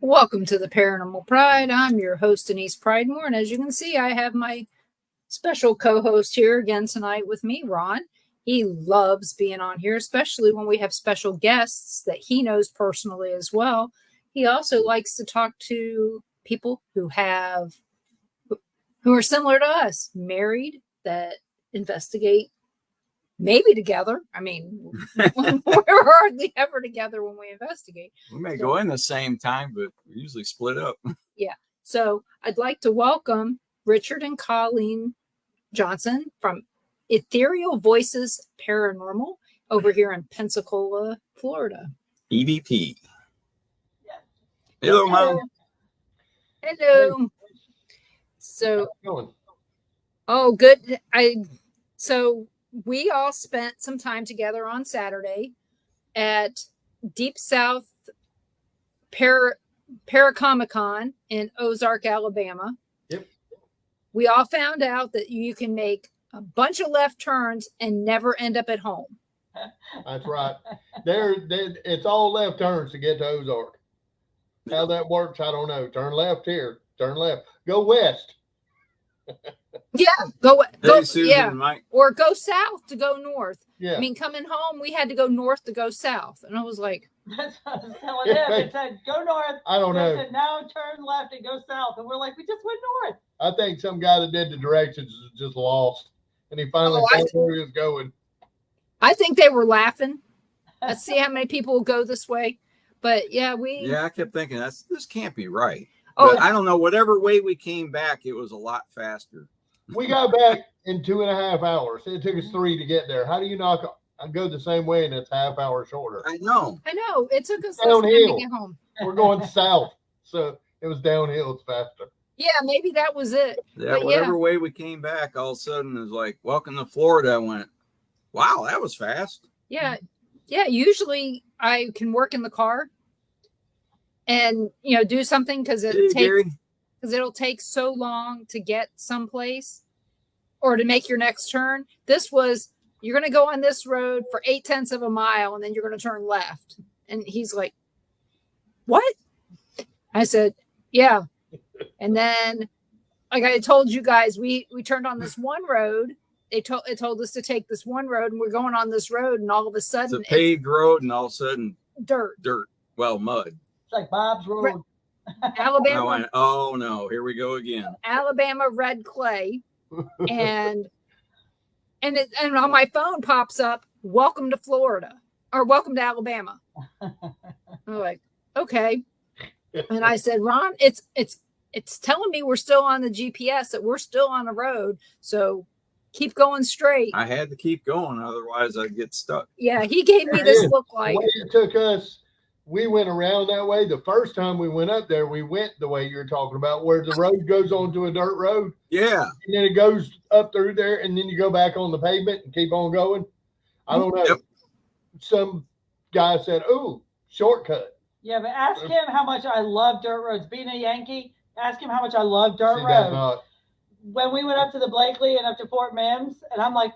Welcome to the Paranormal Pride. I'm your host, Denise Pridemore, and as you can see, I have my special co-host here again tonight with me, Ron. He loves being on here, especially when we have special guests that he knows personally as well. He also likes to talk to people who are similar to us, married, that investigate, maybe together. I mean, we're hardly ever together when we investigate. We may go in the same time, but we usually split up. Yeah. So I'd like to welcome Richard and Colleen Johnson from Ethereal Voices Paranormal over here in Pensacola, Florida. EVP. Hello, Mom. Hello. So, oh, good. So we all spent some time together on Saturday at Deep South Paracomic-Con in Ozark, Alabama. Yep. We all found out that you can make a bunch of left turns and never end up at home. That's right. It's all left turns to get to Ozark. How that works, I don't know. Turn left here. Turn left. Go west. Yeah, go Susan, yeah, Mike. or go south to go north. Yeah. I mean, coming home, we had to go north to go south, and I was like, That's what I was telling him. It said go north. I don't know. It said now turn left and go south, and we're like, we just went north. I think some guy that did the directions is just lost, and he finally found where he was going. I think they were laughing. Let's see how many people will go this way. But yeah, I kept thinking this can't be right. Oh, but I don't know. Whatever way we came back, it was a lot faster. We got back in 2.5 hours. It took us 3 to get there. How do you go the same way and it's half hour shorter? I know. It took us less time to get home. We're going south, so it was downhill. It's faster. Yeah, maybe that was it. Yeah, whatever way we came back, all of a sudden it was like, welcome to Florida. I went, wow, that was fast. Yeah. Usually I can work in the car and do something because it'll take so long to get someplace or to make your next turn. This was, you're going to go on this road for 0.8 of a mile and then you're going to turn left. And he's like, what? I said, yeah. And then, like I told you guys, we turned on this one road. It told us to take this one road, and we're going on this road, and all of a sudden, it's a paved road, and all of a sudden, dirt. Well, mud. It's like Bob's Road. Alabama. I went, oh no, here we go again. Alabama red clay, and on my phone pops up, "Welcome to Florida" or "Welcome to Alabama." I'm like, okay, and I said, Ron, it's telling me we're still on the GPS, that we're still on the road, so keep going straight. I had to keep going, otherwise I'd get stuck. Yeah, he gave me this look like. The way it took us, we went around that way. The first time we went up there, we went the way you're talking about, where the road goes onto a dirt road. Yeah. And then it goes up through there, and then you go back on the pavement and keep on going. I don't know. Yep. Some guy said, "Ooh, shortcut." Yeah, but ask him how much I love dirt roads. Being a Yankee, ask him how much I love dirt roads. When we went up to the Blakely and up to Fort Mims, and I'm like,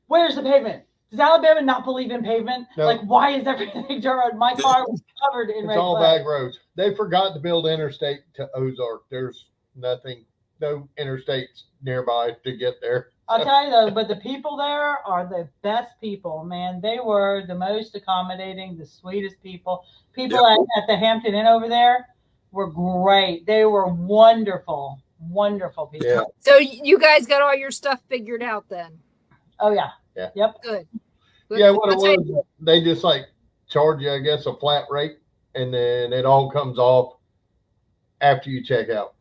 where's the pavement? Does Alabama not believe in pavement? No. Like, why is everything dirt road? My car was covered in red It's all clay. back roads. They forgot to build interstate to Ozark. There's no interstates nearby to get there. I'll tell you though, but the people there are the best people, man. They were the most accommodating, the sweetest people. People at the Hampton Inn over there were great. They were wonderful people. Yeah. So you guys got all your stuff figured out then? Oh yeah. Yeah. Yep. Good. Yeah, what it was, they just like charge you, I guess, a flat rate, and then it all comes off after you check out.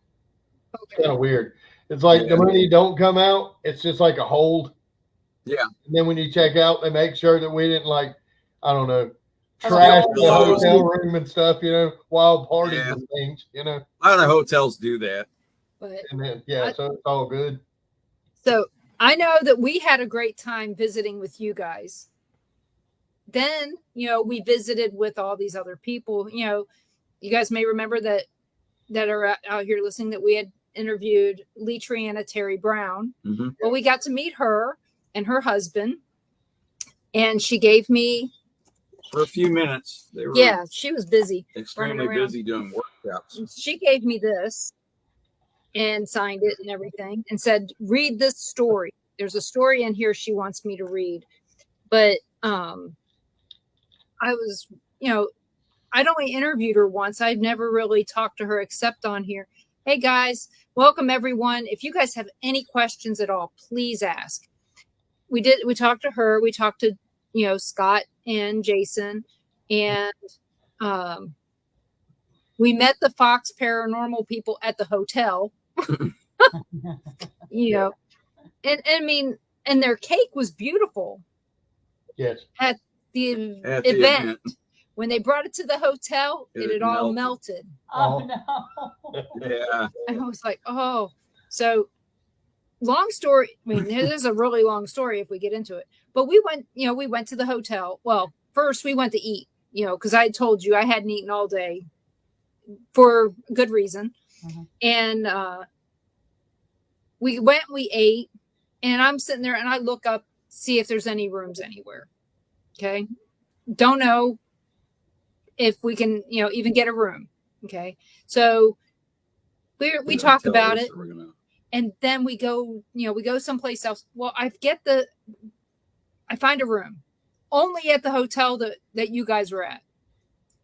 Okay. It's kind of weird. It's like the money don't come out. It's just like a hold. Yeah. And then when you check out, they make sure that we didn't trash the hotel room and stuff, wild parties and things, A lot of hotels do that. But And then, so it's all good. So I know that we had a great time visiting with you guys. Then, we visited with all these other people. You guys may remember that are out here listening that we had interviewed Lee Triana Terry Brown. Mm-hmm. Well, we got to meet her and her husband, and she gave me for a few minutes. She was busy. Extremely busy doing work. Yeah. She gave me this and signed it and everything and said, read this story. There's a story in here she wants me to read. But I was, I'd only interviewed her once. I'd never really talked to her except on here. Hey guys, welcome everyone. If you guys have any questions at all, please ask. We talked to her. We talked to, Scott and Jason, and we met the Fox Paranormal people at the hotel. And I mean, and their cake was beautiful. Yes. At the event. When they brought it to the hotel, it had all melted. Oh no. Yeah. I was like, oh. So long story. I mean, this is a really long story if we get into it. But we went to the hotel. Well, first we went to eat, because I told you I hadn't eaten all day for good reason. Mm-hmm. And we ate, and I'm sitting there and I look up, see if there's any rooms anywhere. Okay. Don't know if we can, even get a room. Okay. So we talk about it, and then we go someplace else. Well, I find a room only at the hotel that you guys were at.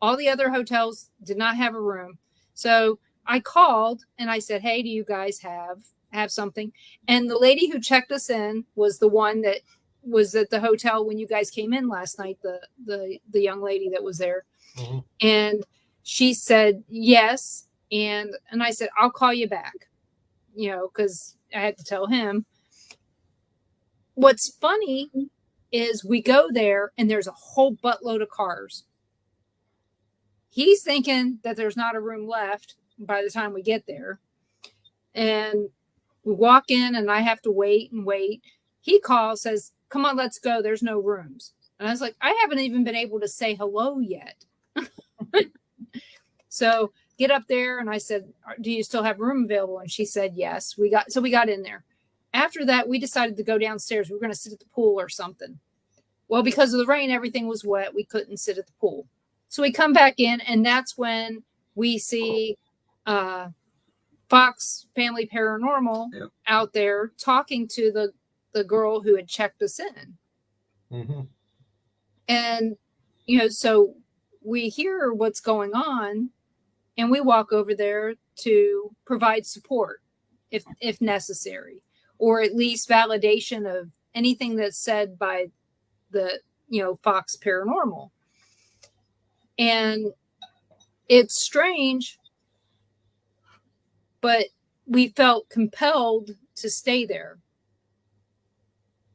All the other hotels did not have a room. So I called and I said, hey, do you guys have something? And the lady who checked us in was the one that was at the hotel when you guys came in last night, the young lady that was there. Mm-hmm. And she said yes. And I said, I'll call you back, because I had to tell him. What's funny is we go there and there's a whole buttload of cars. He's thinking that there's not a room left by the time we get there. And we walk in and I have to wait and wait. He calls, says, come on, let's go. There's no rooms. And I was like, I haven't even been able to say hello yet. So get up there. And I said, do you still have room available? And she said, yes. We got in there. After that, we decided to go downstairs. We were going to sit at the pool or something. Well, because of the rain, everything was wet. We couldn't sit at the pool. So we come back in, and that's when we see Fox Family Paranormal out there talking to the girl who had checked us in. Mm-hmm. And, so we hear what's going on, and we walk over there to provide support if necessary, or at least validation of anything that's said by the, Fox Paranormal. And it's strange, but we felt compelled to stay there.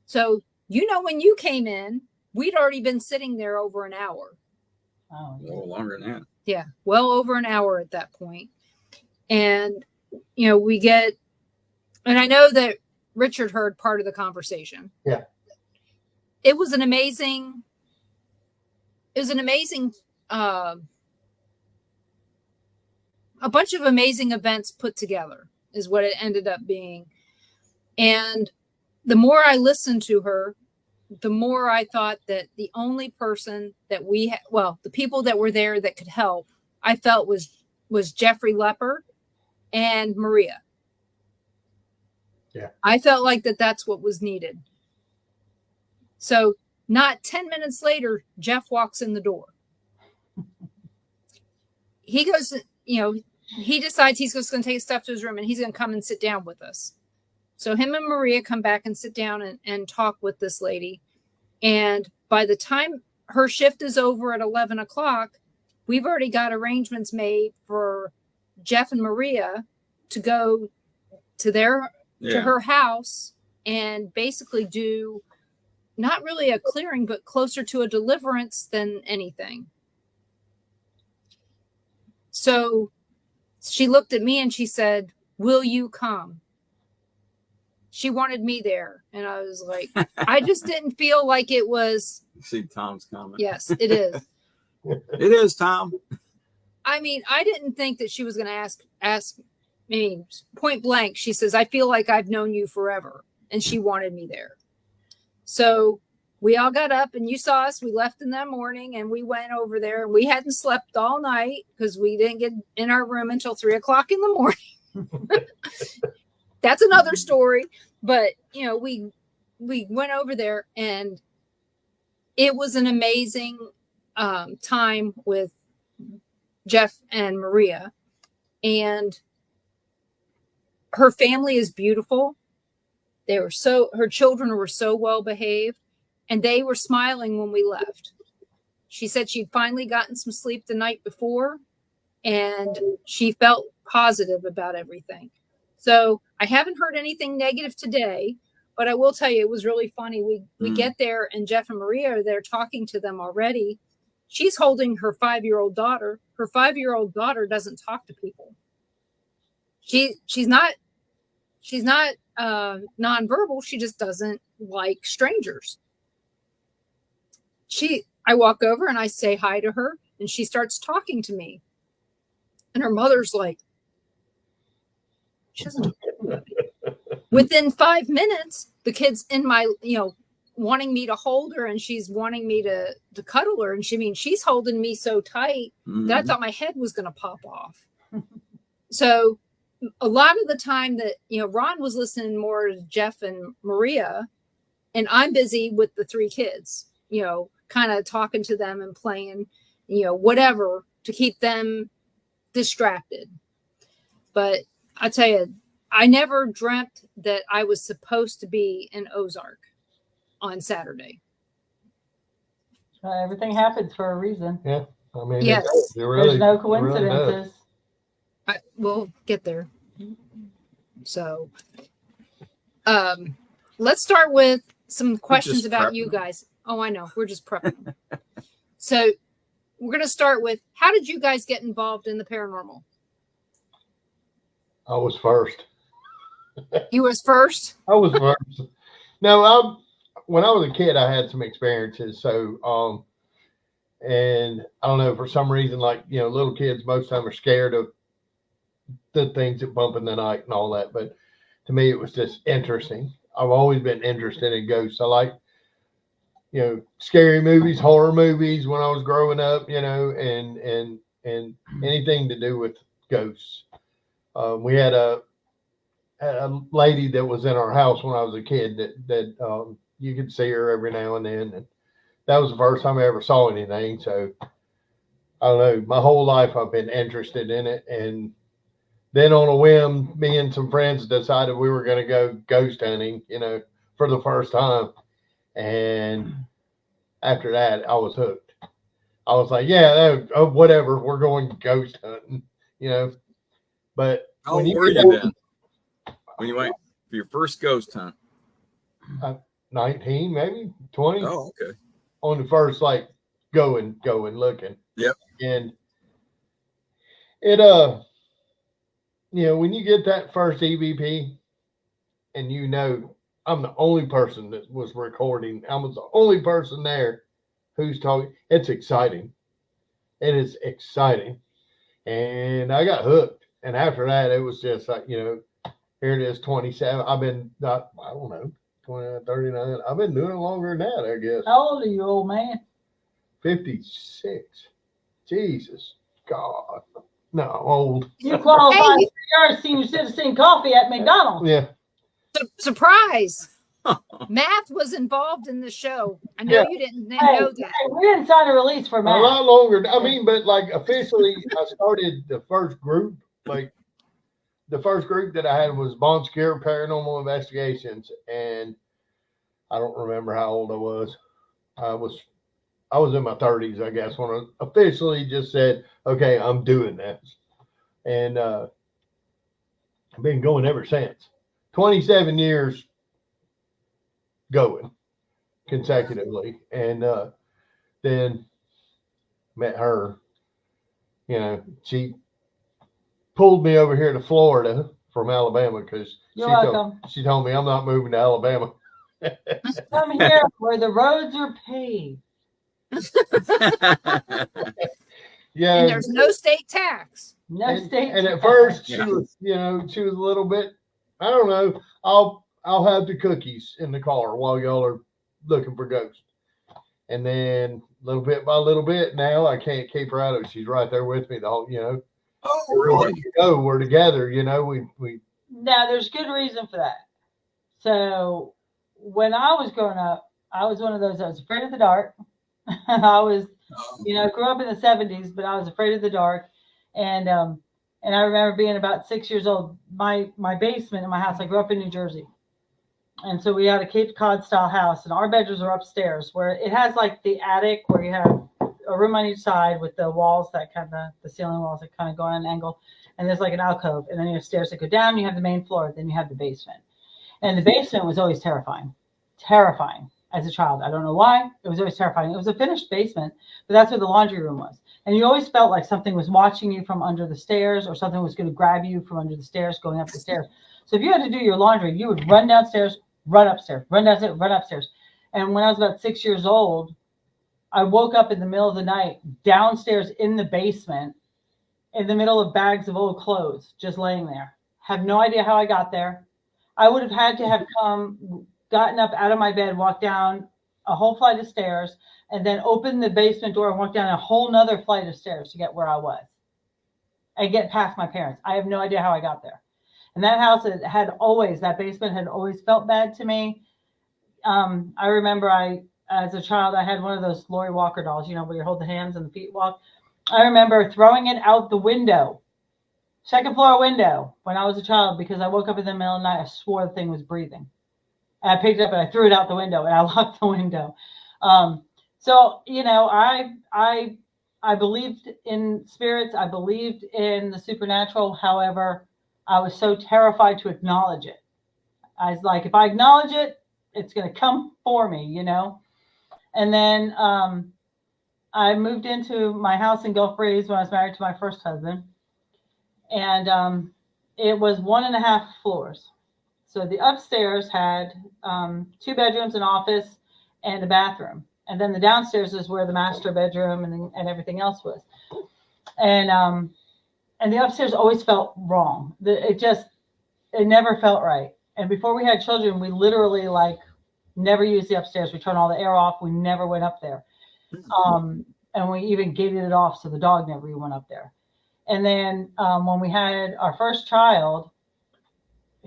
So, when you came in, we'd already been sitting there over an hour. Oh, A little longer than that. Yeah, well over an hour at that point. And, we get, and I know that Richard heard part of the conversation. Yeah. It was an amazing, a bunch of amazing events put together is what it ended up being. And the more I listened to her, the more I thought that the only person that the people that were there that could help, I felt was Jeffrey Lepper and Maria. Yeah. I felt like that's what was needed. So not 10 minutes later, Jeff walks in the door. He goes, he decides he's just going to take his stuff to his room and he's going to come and sit down with us. So him and Maria come back and sit down and talk with this lady. And by the time her shift is over at 11 o'clock, we've already got arrangements made for Jeff and Maria to go to to her house and basically do not really a clearing, but closer to a deliverance than anything. So she looked at me and she said, will you come? She wanted me there. And I was like, I just didn't feel like it was. See Tom's comment. Yes, it is. It is, Tom. I mean, I didn't think that she was going to ask me point blank. She says, I feel like I've known you forever. And she wanted me there. So we all got up and you saw us. We left in that morning and we went over there, and we hadn't slept all night because we didn't get in our room until 3:00 in the morning. That's another story. But, you know, we went over there, and it was an amazing time with Jeff and Maria. And her family is beautiful. Her children were so well behaved, and they were smiling when we left. She said she'd finally gotten some sleep the night before, and she felt positive about everything. So I haven't heard anything negative today, but I will tell you, it was really funny. We get there, and Jeff and Maria are there talking to them already. She's holding her 5-year-old daughter. Her 5-year-old daughter doesn't talk to people. She's not nonverbal. She just doesn't like strangers. I walk over and I say hi to her, and she starts talking to me. And her mother's like, she doesn't talk to me. Within 5 minutes, the kid's in my, wanting me to hold her, and she's wanting me to cuddle her. And she's holding me so tight that I thought my head was going to pop off. So a lot of the time that, Ron was listening more to Jeff and Maria, and I'm busy with the 3 kids, kind of talking to them and playing, whatever to keep them distracted. But I tell you, I never dreamt that I was supposed to be in Ozark on Saturday. Everything happens for a reason. Yeah. I mean, yes. There's no coincidences. We'll get there. So, let's start with some questions about you guys. Oh, I know. We're just prepping. So we're going to start with, how did you guys get involved in the paranormal? I was first. You was first? I was first. No, when I was a kid, I had some experiences. So, and I don't know, for some reason, little kids most of the time are scared of the things that bump in the night and all that. But to me, it was just interesting. I've always been interested in ghosts. I like, scary movies, horror movies when I was growing up, and anything to do with ghosts. We had a lady that was in our house when I was a kid that you could see her every now and then. And that was the first time I ever saw anything. So I don't know, my whole life I've been interested in it. And then on a whim, me and some friends decided we were going to go ghost hunting, for the first time. And after that, I was hooked. I was like, whatever, we're going ghost hunting, But how old were you then when you went for your first ghost hunt? 19, maybe 20. Oh, okay. On the first, going looking. Yep. And it, when you get that first EVP and I'm the only person that was recording, I was the only person there who's talking, it's exciting. It is exciting. And I got hooked. And after that, it was just like, here it is, 27. I've been, I don't know, 29, 39. I've been doing it longer than that, I guess. How old are you, old man? 56. Jesus, God. No, old. You qualify for your senior citizen coffee at McDonald's. Yeah. Surprise. Math was involved in the show. I know you didn't know that. Hey, we didn't sign a release for Math. A lot longer. I mean, but officially, I started the first group. The first group that I had was Bon Secure Paranormal Investigations, and I don't remember how old I was. I was in my 30s, I guess, when I officially just said, okay, I'm doing this. And I've been going ever since. 27 years going consecutively. And then met her. She pulled me over here to Florida from Alabama because she told me I'm not moving to Alabama. Come here where the roads are paved. Yeah. And there's no state tax. And at first she was, she was a little bit, I don't know, I'll have the cookies in the car while y'all are looking for ghosts. And then little bit by little bit, now I can't keep her out of it. She's right there with me the whole, you know. Oh, really? We're together, you know. We Now, there's good reason for that. So, when I was growing up, I was one of those that was afraid of the dark. I was, grew up in the 70s, but I was afraid of the dark. And I remember being about 6 years old. My basement in my house, I grew up in New Jersey. And so we had a Cape Cod style house, and our bedrooms are upstairs, where it has like the attic where you have a room on each side with the walls that the ceiling walls that kind of go on an angle. And there's like an alcove. And then you have stairs that go down. You have the main floor. Then you have the basement. And the basement was always terrifying as a child. I don't know why. It was always terrifying. It was a finished basement, but that's where the laundry room was. And you always felt like something was watching you from under the stairs, or something was going to grab you from under the stairs going up the stairs. So if you had to do your laundry, you would run downstairs, run upstairs, run downstairs, run upstairs. And when I was about 6 years old, I woke up in the middle of the night downstairs in the basement, in the middle of bags of old clothes, just laying there. Have no idea how I got there. I would have had to have gotten up out of my bed, walked down a whole flight of stairs, and then opened the basement door and walked down a whole nother flight of stairs to get where I was and get past my parents. I have no idea how I got there. And that house that basement had always felt bad to me. I remember as a child, I had one of those Lori Walker dolls, where you hold the hands and the feet walk. I remember throwing it out the window, second floor window, when I was a child, because I woke up in the middle of the night. I swore the thing was breathing. And I picked it up and I threw it out the window and I locked the window. So, I believed in spirits. I believed in the supernatural. However, I was so terrified to acknowledge it. I was like, if I acknowledge it, it's going to come for me, And then I moved into my house in Gulf Breeze when I was married to my first husband. And it was 1.5 floors. So the upstairs had 2 bedrooms, an office, and a bathroom. And then the downstairs is where the master bedroom and everything else was. And the upstairs always felt wrong. It never felt right. And before we had children, we literally never used the upstairs. We turned all the air off. We never went up there. And we even gated it off so the dog never went up there. And then when we had our first child,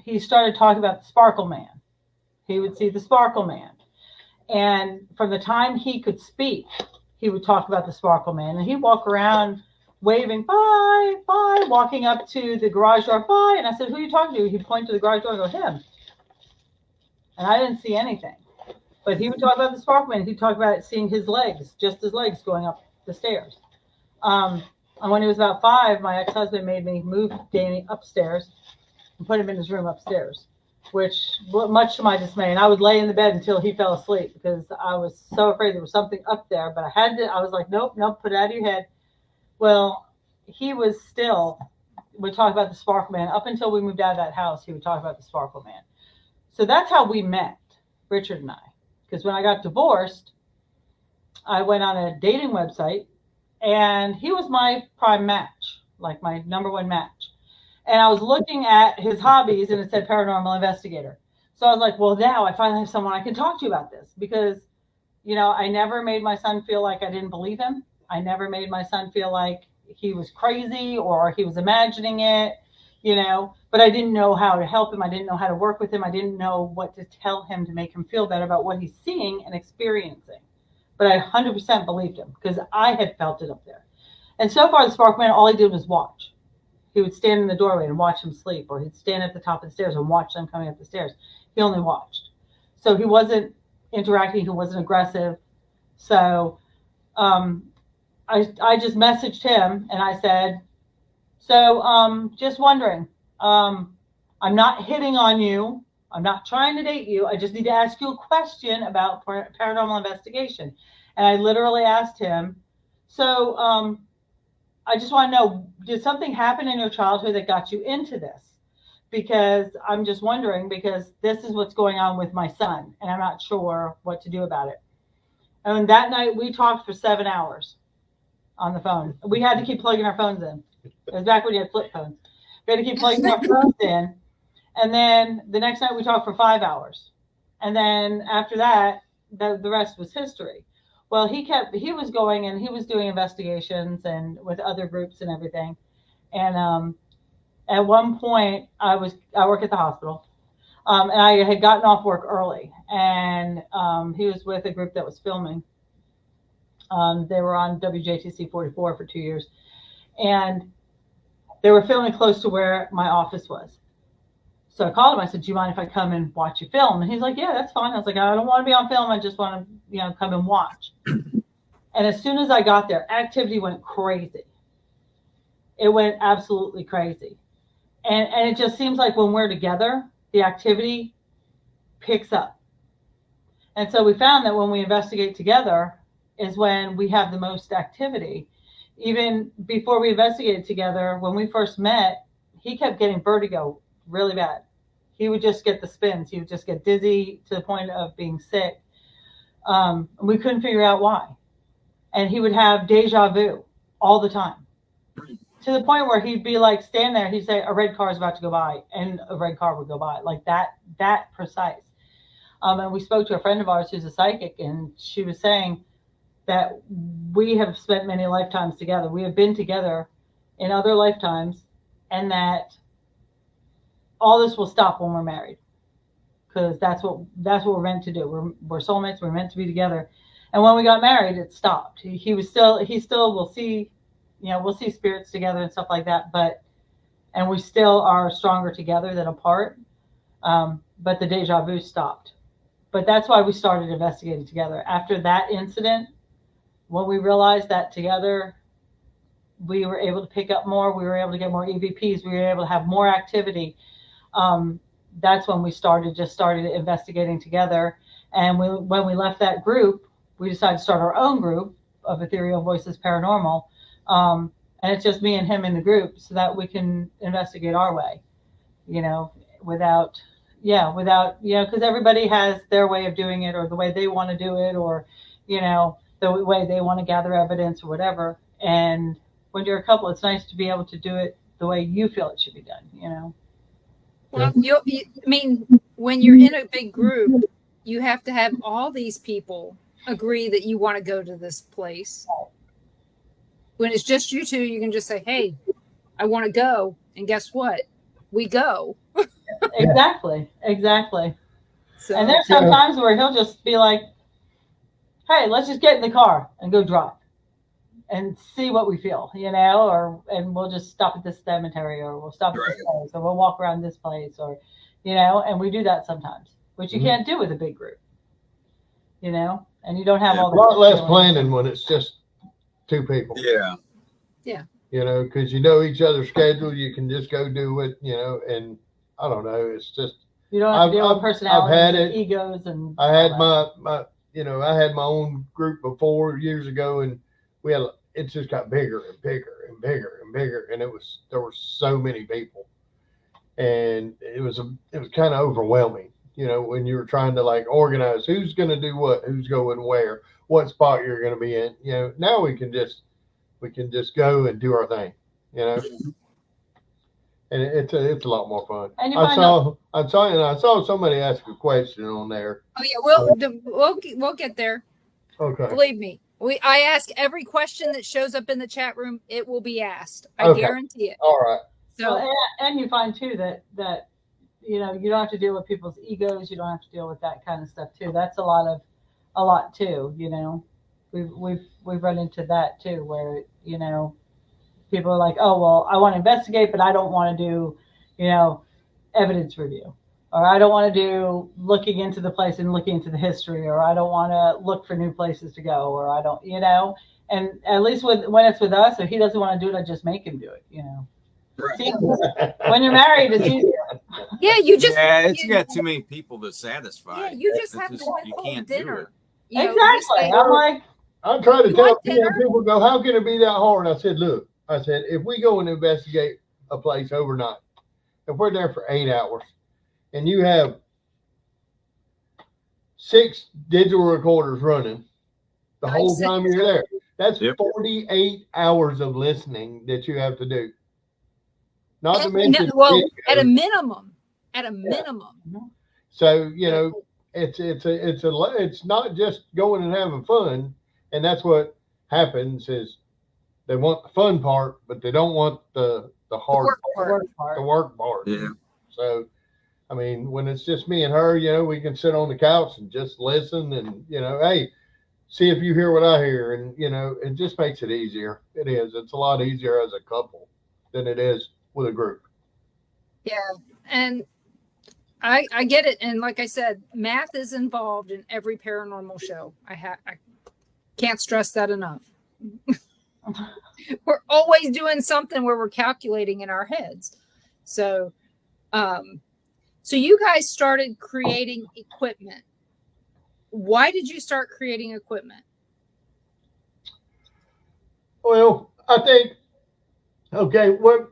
he started talking about the Sparkle Man. He would see the Sparkle Man. And from the time he could speak, he would talk about the Sparkle Man. And he'd walk around waving, bye, bye, walking up to the garage door, bye. And I said, who are you talking to? He'd point to the garage door and go, him. And I didn't see anything. But he would talk about the Sparkle Man. He'd talk about seeing his legs, just his legs going up the stairs. And when he was about 5, my ex-husband made me move Danny upstairs and put him in his room upstairs, which much to my dismay. And I would lay in the bed until he fell asleep because I was so afraid there was something up there. But I was like, nope, put it out of your head. Well, he was still, we talked about the Sparkle Man. Up until we moved out of that house, he would talk about the Sparkle Man. So that's how we met, Richard and I. Because when I got divorced, I went on a dating website, and he was my prime match, like my number one match. And I was looking at his hobbies, and it said paranormal investigator. So I was like, well, now I finally have someone I can talk to about this, because, I never made my son feel like I didn't believe him. I never made my son feel like he was crazy or he was imagining it, but I didn't know how to help him. I didn't know how to work with him. I didn't know what to tell him to make him feel better about what he's seeing and experiencing. But I 100% believed him because I had felt it up there. And so far, the Sparkle Man, all he did was watch. He would stand in the doorway and watch him sleep, or he'd stand at the top of the stairs and watch them coming up the stairs. He only watched. So he wasn't interacting. He wasn't aggressive. So I just messaged him and I said, so just wondering, I'm not hitting on you. I'm not trying to date you. I just need to ask you a question about paranormal investigation. And I literally asked him, so I just want to know, did something happen in your childhood that got you into this? Because I'm just wondering, because this is what's going on with my son, and I'm not sure what to do about it. And that night we talked for 7 hours on the phone. We had to keep plugging our phones in. It was back when you had flip phones. We had to keep plugging our phones in. And then the next night we talked for 5 hours. And then after that, the rest was history. Well, he was going and he was doing investigations and with other groups and everything. And at one point I work at the hospital. And I had gotten off work early, and he was with a group that was filming. They were on WJTC 44 for 2 years, and they were filming close to where my office was. So I called him. I said, "Do you mind if I come and watch you film?" And he's like, "Yeah, that's fine." I was like, "I don't want to be on film. I just want to, come and watch." And as soon as I got there, activity went crazy. It went absolutely crazy, and it just seems like when we're together, the activity picks up. And so we found that when we investigate together is when we have the most activity. Even before we investigated together, when we first met, he kept getting vertigo really bad. He would just get the spins. He would just get dizzy to the point of being sick. We couldn't figure out why. And he would have deja vu all the time, to the point where he'd be like, stand there, he'd say, a red car is about to go by, and a red car would go by, like that precise. And we spoke to a friend of ours who's a psychic, and she was saying that we have spent many lifetimes together. We have been together in other lifetimes, and that all this will stop when we're married, because that's what we're meant to do. We're soulmates. We're meant to be together. And when we got married, it stopped. He still will see, we'll see spirits together and stuff like that, and we still are stronger together than apart. But the deja vu stopped. But that's why we started investigating together. After that incident, when we realized that together, we were able to pick up more, we were able to get more EVPs, we were able to have more activity. That's when we started investigating together. And when we left that group, we decided to start our own group of Ethereal Voices Paranormal. And it's just me and him in the group, so that we can investigate our way, without, because everybody has their way of doing it, or the way they want to do it, or, the way they want to gather evidence or whatever. And when you're a couple, it's nice to be able to do it the way you feel it should be done, Well, when you're in a big group, you have to have all these people agree that you want to go to this place. When it's just you two, you can just say, "Hey, I want to go." And guess what? We go. Exactly. So, and there's sometimes where he'll just be like, "Hey, let's just get in the car and go drive and see what we feel," and we'll just stop at this cemetery, or we'll stop at this place, or we'll walk around this place, or, and we do that sometimes, which you can't do with a big group, and you don't have all the a lot less planning when it's just two people. Yeah. Because each other's schedule, you can just go do it, and I don't know, it's just, you don't have to deal with personalities, I've had it, egos, and I had my I had my own group before years ago, and it just got bigger and bigger and bigger and bigger, and there were so many people, and it was kind of overwhelming, when you were trying to organize who's going to do what, who's going where, what spot you're going to be in. Now we can just go and do our thing, and it's a lot more fun. And I saw somebody ask a question on there. Oh yeah, we'll get there. Okay. Believe me, I ask every question that shows up in the chat room. It will be asked. I guarantee it. All right. So and you find too that you don't have to deal with people's egos. You don't have to deal with that kind of stuff too. That's a lot too. We've run into that too, where people are like, "Oh, well, I want to investigate, but I don't want to do, evidence review, or I don't want to do looking into the place and looking into the history, or I don't want to look for new places to go, or I don't, And at least when it's with us, if he doesn't want to do it, I just make him do it, See, when you're married, it's easier. Yeah, it's got too many people to satisfy. Yeah, you just have to you can't dinner. Exactly. I'm trying to tell people, go, how can it be that hard? I said, look, if we go and investigate a place overnight, if we're there for 8 hours, and you have 6 digital recorders running the whole time you're there, that's 48 hours of listening that you have to do. Not to mention, at a minimum. So it's not just going and having fun. And that's what happens is they want the fun part, but they don't want the hard work part, part. the work part. Yeah. So, I mean, when it's just me and her, you know, we can sit on the couch and just listen and, you know, hey, see if you hear what I hear. And, you know, it just makes it easier. It is. It's a lot easier as a couple than it is with a group. Yeah. And I get it. And like I said, math is involved in every paranormal show. I can't stress that enough. We're always doing something where we're calculating in our heads. So, so you guys started creating equipment. Why did you start creating equipment? Well, I think, okay, what,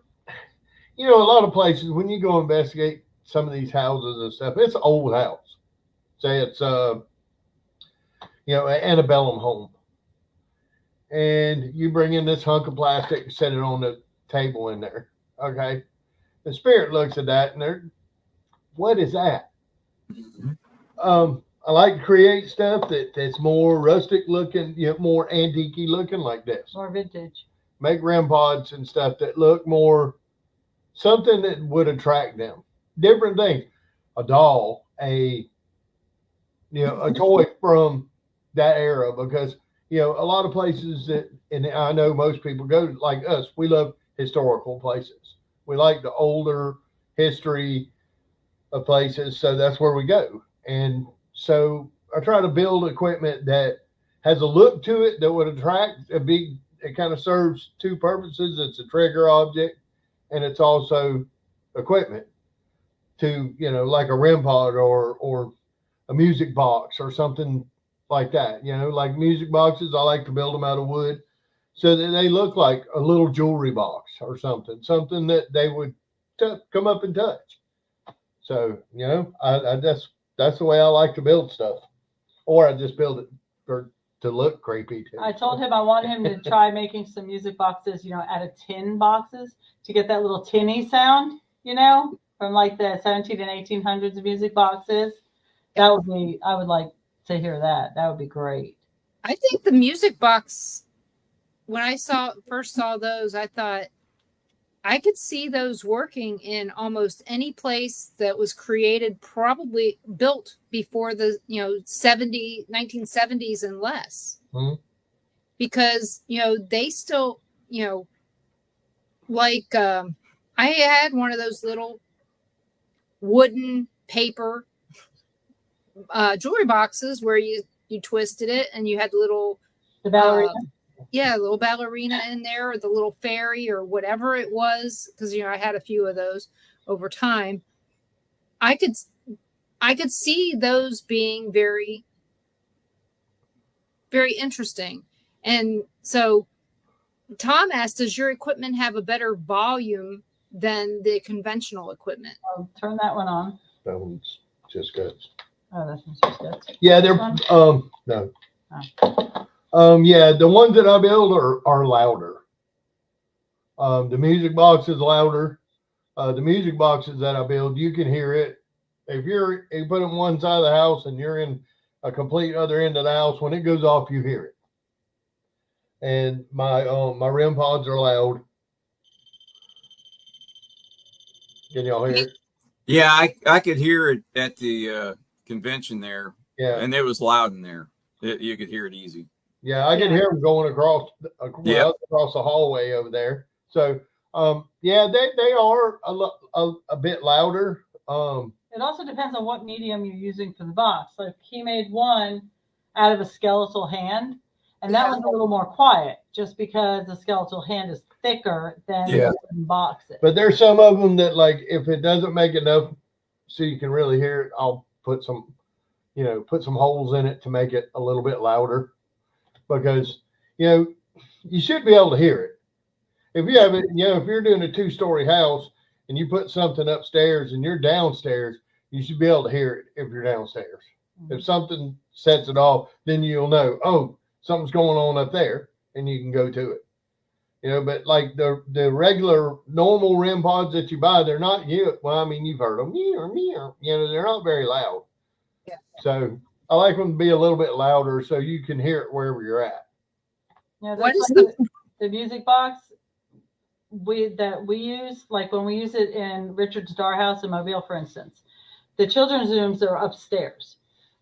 you know, a lot of places when you go investigate some of these houses and stuff, it's an old house. Say it's, you know, an antebellum home. And you bring in this hunk of plastic and set it on the table in there. Okay. The spirit looks at that and they're, what is that? I like to create stuff that's more rustic looking, you know, more antique-y looking like this. More vintage. Make REM pods and stuff that look more something that would attract them. Different things. A doll, a toy from that era, because you know a lot of places that, and I know most people go like us. We love historical places. We like the older history of places, so that's where we go. And so I try to build equipment that has a look to it that would attract a big. It kind of serves two purposes. It's a trigger object, and it's also equipment to, you know, like a REM pod or a music box or something like that. You know, like music boxes, I like to build them out of wood so that they look like a little jewelry box or something that they would come up and touch. So, you know, I that's the way I like to build stuff, or I just build it to look creepy too. I told him I want him to try making some music boxes, you know, out of tin boxes to get that little tinny sound, you know, from like the 17 and 1800s music boxes. That would be, I would like to hear that. That would be great. I think the music box, when I first saw those, I thought I could see those working in almost any place that was created, probably built before the, you know, 1970s and less. Mm-hmm. Because, you know, they still, you know, like I had one of those little wooden paper jewelry boxes where you twisted it and you had the ballerina. A little ballerina in there, or the little fairy, or whatever it was, because you know I had a few of those over time. I could see those being very, very interesting. And so Tom asked, does your equipment have a better volume than the conventional equipment? I'll turn that one on. That one's just good. Oh, this one's just good. Yeah, they're no. Oh. Yeah, the ones that I build are louder. The music box is louder. The music boxes that I build, you can hear it. If you put it on one side of the house and you're in a complete other end of the house, when it goes off, you hear it. And my REM pods are loud. Can y'all hear it? Yeah, I could hear it at the convention there. Yeah, and it was loud in there. You could hear it easy. yeah, I can hear them going across the hallway over there. So, yeah, they are a bit louder. It also depends on what medium you're using for the box. Like he made one out of a skeletal hand, and that one's a little more quiet, just because the skeletal hand is thicker than the wooden boxes. But there's some of them that, like, if it doesn't make enough so you can really hear it, I'll put some holes in it to make it a little bit louder, because, you know, you should be able to hear it. If you have it, you know, if you're doing a 2-story house and you put something upstairs and you're downstairs, you should be able to hear it if you're downstairs. If something sets it off, then you'll know, oh, something's going on up there, and you can go to it. You know, but like the regular normal REM pods that you buy, they're not, well, I mean, you've heard them, you know, they're not very loud. Yeah. So I like them to be a little bit louder so you can hear it wherever you're at. Yeah, What that's is like the music box we use, like when we use it in Richard's Dar House in Mobile, for instance. The children's rooms are upstairs,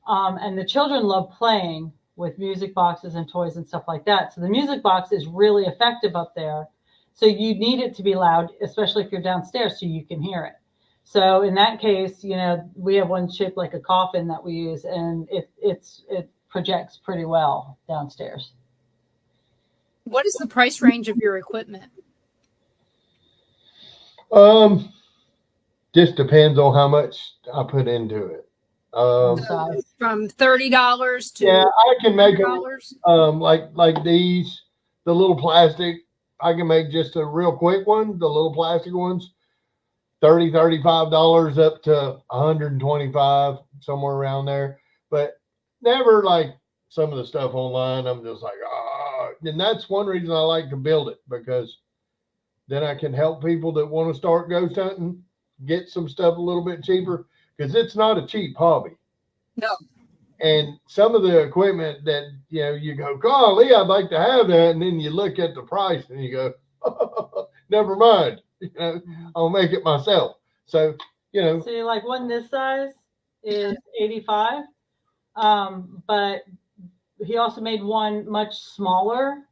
and the children love playing with music boxes and toys and stuff like that. So the music box is really effective up there. So you need it to be loud, especially if you're downstairs, so you can hear it. So in that case, you know, we have one shaped like a coffin that we use, and it projects pretty well downstairs. What is the price range of your equipment? Just depends on how much I put into it. From $30 to yeah, I can make them $100? like these, the little plastic. I can make just a real quick one, the little plastic ones, $35 up to $125, somewhere around there. But never like some of the stuff online. I'm just like, and that's one reason I like to build it, because then I can help people that want to start ghost hunting get some stuff a little bit cheaper, because it's not a cheap hobby. No. And some of the equipment that, you know, you go, golly, I'd like to have that. And then you look at the price and you go, never mind, you know, I'll make it myself. So, you know. See, like one this size is $85. But he also made one much smaller,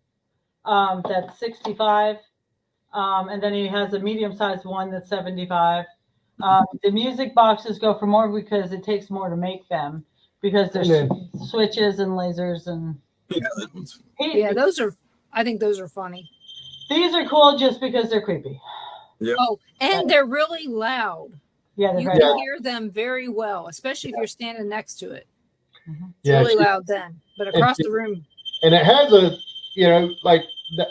that's $65. And then he has a medium-sized one that's $75. The music boxes go for more because it takes more to make them, because there's switches and lasers and. Yeah, those are. I think those are funny. These are cool just because they're creepy. Yeah. Oh, and they're really loud. Yeah, you can hear them very well, especially if you're standing next to it. It's really loud then, but across the room. And it has a, you know, like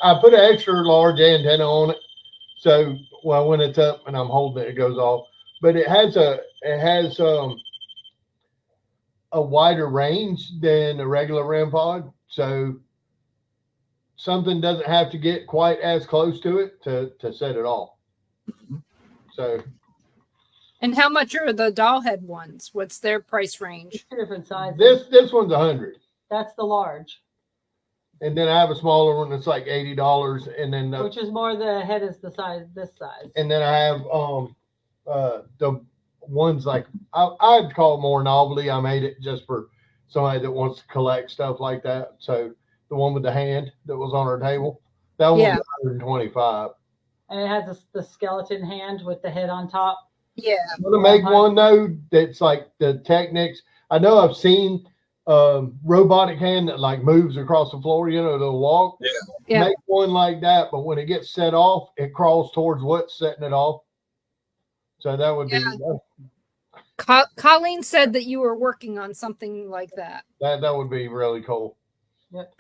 I put an extra large antenna on it, so well when it's up and I'm holding it, it goes off. But it has a wider range than a regular REM pod, so something doesn't have to get quite as close to it to set it off. So. And how much are the doll head ones? What's their price range? Two different sizes. This one's $100. That's the large. And then I have a smaller one that's like $80, and then which is more, the head is the size, this size. And then I have the ones like I'd call it more novelty. I made it just for somebody that wants to collect stuff like that. So the one with the hand that was on our table, that one was $125. And it has the skeleton hand with the head on top. Yeah. I'm gonna make one though that's like the Technics. I know I've seen robotic hand that like moves across the floor, you know, they'll walk. Yeah. Make one like that, but when it gets set off, it crawls towards what's setting it off. So that would be. Colleen said that you were working on something like that. That would be really cool. Yep.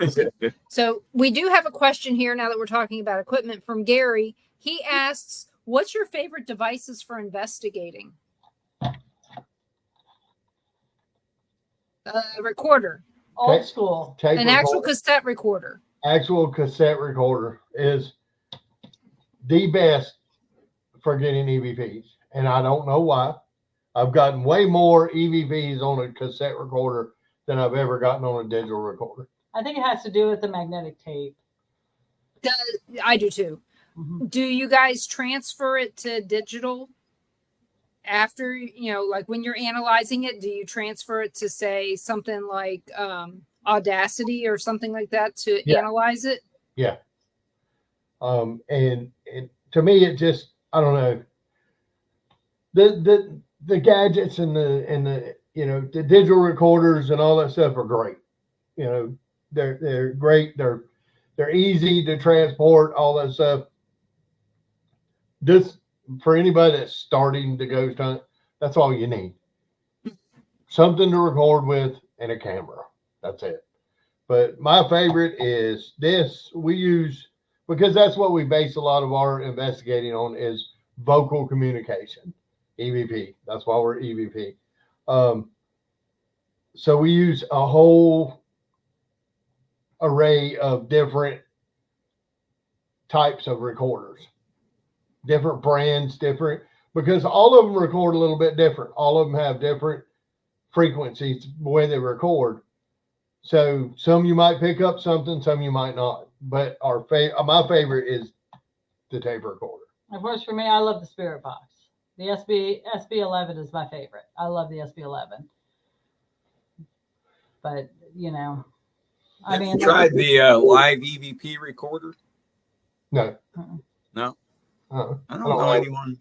So we do have a question here now that we're talking about equipment from Gary. He asks, what's your favorite devices for investigating? Recorder. Old school. An actual cassette recorder. Actual cassette recorder is the best for getting EVPs. And I don't know why. I've gotten way more EVPs on a cassette recorder than I've ever gotten on a digital recorder. I think it has to do with the magnetic tape. I do too. Mm-hmm. Do you guys transfer it to digital after, you know, like when you're analyzing it? Do you transfer it to, say, something like Audacity or something like that to analyze it? Yeah. And to me, it just, I don't know. The gadgets and the you know, the digital recorders and all that stuff are great. You know, they're great. They're easy to transport, all that stuff. This, for anybody that's starting to ghost hunt, that's all you need. Something to record with and a camera. That's it. But my favorite is this. We use, because that's what we base a lot of our investigating on, is vocal communication. EVP. That's why we're EVP. So we use a whole array of different types of recorders, different brands, because all of them record a little bit different. All of them have different frequencies, the way they record. So some you might pick up something, some you might not. but my favorite is the tape recorder. Of course, for me, I love the Spirit Box. The SB11 is my favorite. I love the SB11. But, I Have mean, you tried the live EVP recorder? No. No. Uh-uh. I don't know anyone.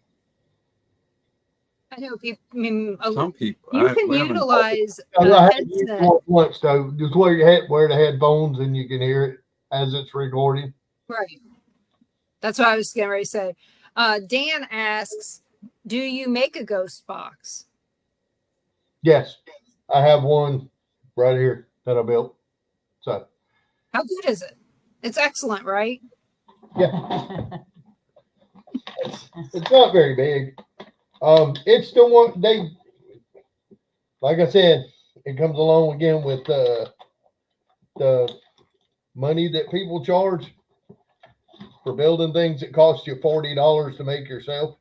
I know people. I mean, Some people. you can utilize I a had to use headset. one once though. Just wear the headphones and you can hear it as it's recording. Right. That's what I was getting ready to say. Dan asks, do you make a ghost box? Yes, I have one right here that I built. So How good is it? It's excellent, right? yeah, it's not very big. It's the one like I said, it comes along again with the money that people charge for building things that cost you $40 to make yourself.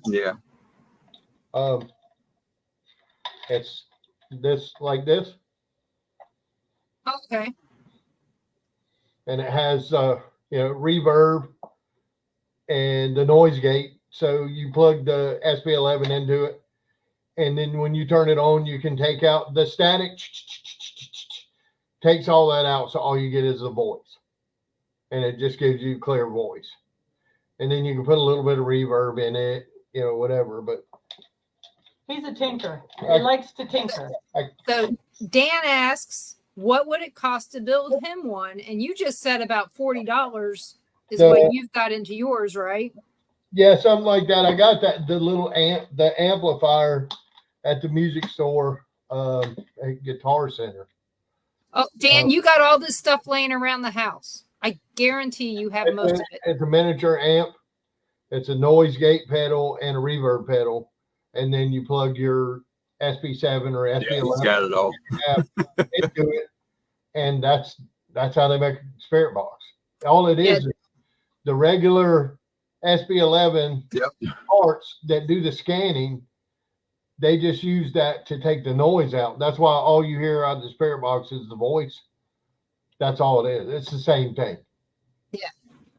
Yeah. It's this like this, Okay. and it has reverb and the noise gate. So you plug the SB11 into it, and then when you turn it on, you can take out the static. Takes all that out, so all you get is the voice, and it just gives you clear voice. And then you can put a little bit of reverb in it, whatever. But he's a tinker. He likes to tinker. So Dan asks, what would it cost to build him one? And you just said about $40 is what you've got into yours, right? Yeah, something like that. I got the little the amplifier at the music store, at Guitar Center. Oh, Dan, you got all this stuff laying around the house. I guarantee you have most of it. It's a miniature amp. It's a noise gate pedal and a reverb pedal, and then you plug your SB7 or SB11. Yeah, he's got it all. Into it, and that's how they make a Spirit Box. All it is the regular SB11 parts that do the scanning. They just use that to take the noise out. That's why all you hear out of the Spirit Box is the voice. That's all it is. It's the same thing. Yeah.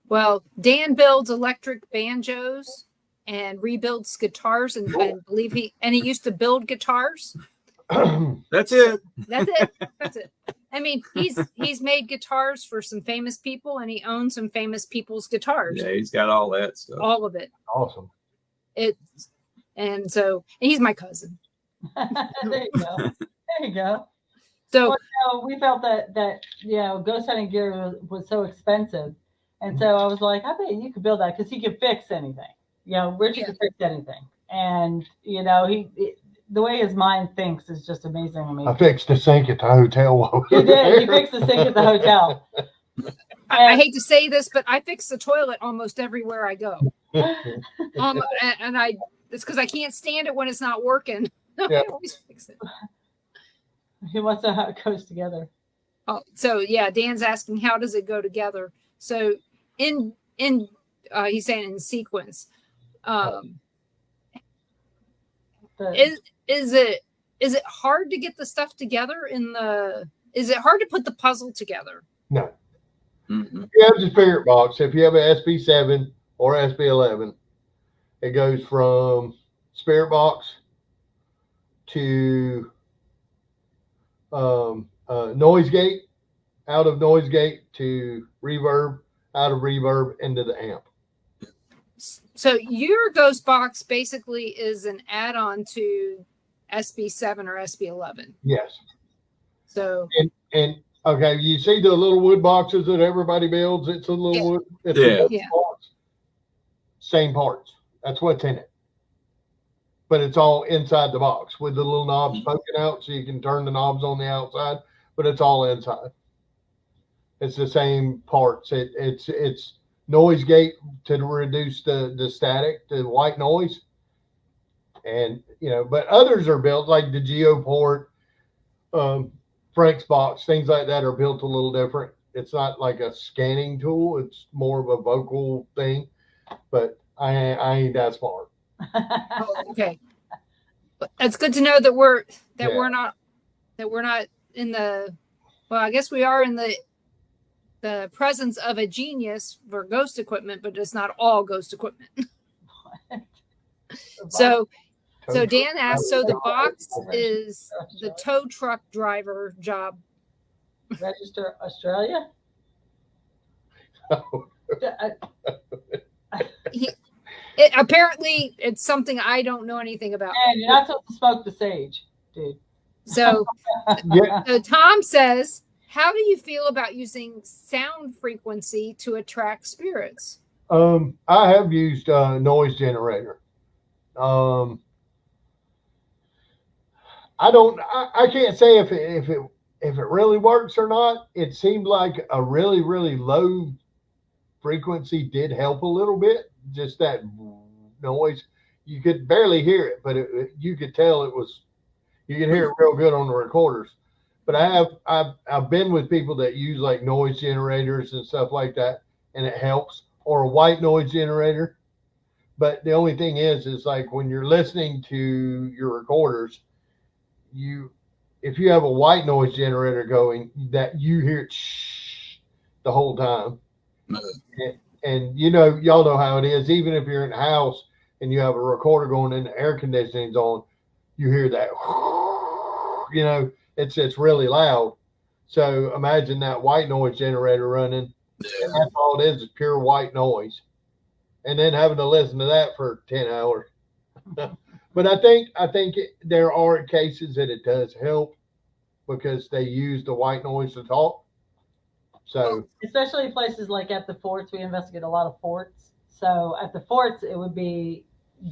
Well, Dan builds electric banjos and rebuilds guitars, and I believe he used to build guitars. That's it. That's it. That's it. I mean, he's made guitars for some famous people, and he owns some famous people's guitars. Yeah, he's got all that stuff. All of it. Awesome. And he's my cousin. There you go. There you go. So we felt that ghost hunting gear was so expensive, and so I was like, I bet you could build that because he could fix anything. Richard could fix anything, and the way his mind thinks is just amazing to me. I fixed the sink at the hotel. He did. He fixed the sink at the hotel. I hate to say this, but I fix the toilet almost everywhere I go. And it's because I can't stand it when it's not working. Yeah. I always fix it. He wants to know how it goes together. Oh, so yeah, Dan's asking how does it go together? So in he's saying in sequence. Is it hard to get the stuff together is it hard to put the puzzle together? No. Mm-hmm. If you have the Spirit Box, if you have an SB7 or SB11, it goes from Spirit Box to noise gate, out of noise gate to reverb, out of reverb into the amp. So your ghost box basically is an add-on to SB7 or SB11. Yes. So and okay, you see the little wood boxes that everybody builds? It's a little wood. It's a wood box. Same parts. That's what's in it. But it's all inside the box with the little knobs poking out so you can turn the knobs on the outside, but it's all inside. It's the same parts. It's noise gate to reduce the static, the white noise. And, but others are built like the Geoport, Frank's box, things like that are built a little different. It's not like a scanning tool. It's more of a vocal thing, but I ain't that smart. Oh, okay. But it's good to know that we're not in the, well, I guess we are in the the presence of a genius for ghost equipment, but it's not all ghost equipment. So Dan asked, so the box is the tow truck driver job. Register Australia? Apparently, it's something I don't know anything about. And you're not supposed to smoke the sage, dude. So, so Tom says, how do you feel about using sound frequency to attract spirits? I have used a noise generator. I can't say if it really works or not. It seemed like a really, really low frequency did help a little bit. Just that noise, you could barely hear it, but you could tell it was. You can hear it real good on the recorders. But I've been with people that use like noise generators and stuff like that, and it helps, or a white noise generator. But the only thing is like when you're listening to your recorders, if you have a white noise generator going, that you hear it the whole time. And y'all know how it is. Even if you're in a house and you have a recorder going and the air conditioning's on, you hear that. It's really loud. So imagine that white noise generator running. And that's all it is pure white noise. And then having to listen to that for 10 hours. But I think there are cases that it does help because they use the white noise to talk. So especially places like at the forts, we investigate a lot of forts. So at the forts, it would be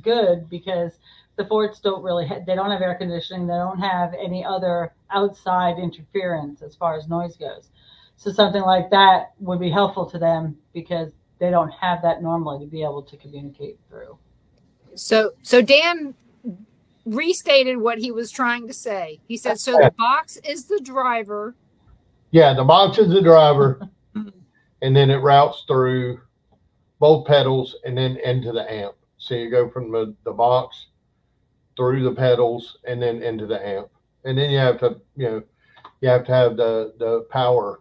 good because the forts don't they don't have air conditioning. They don't have any other outside interference as far as noise goes. So something like that would be helpful to them because they don't have that normally to be able to communicate through. So Dan restated what he was trying to say. He said, so the box is the driver. Yeah, the box is the driver, and then it routes through both pedals and then into the amp. So you go from the box through the pedals and then into the amp. And then you have to have the power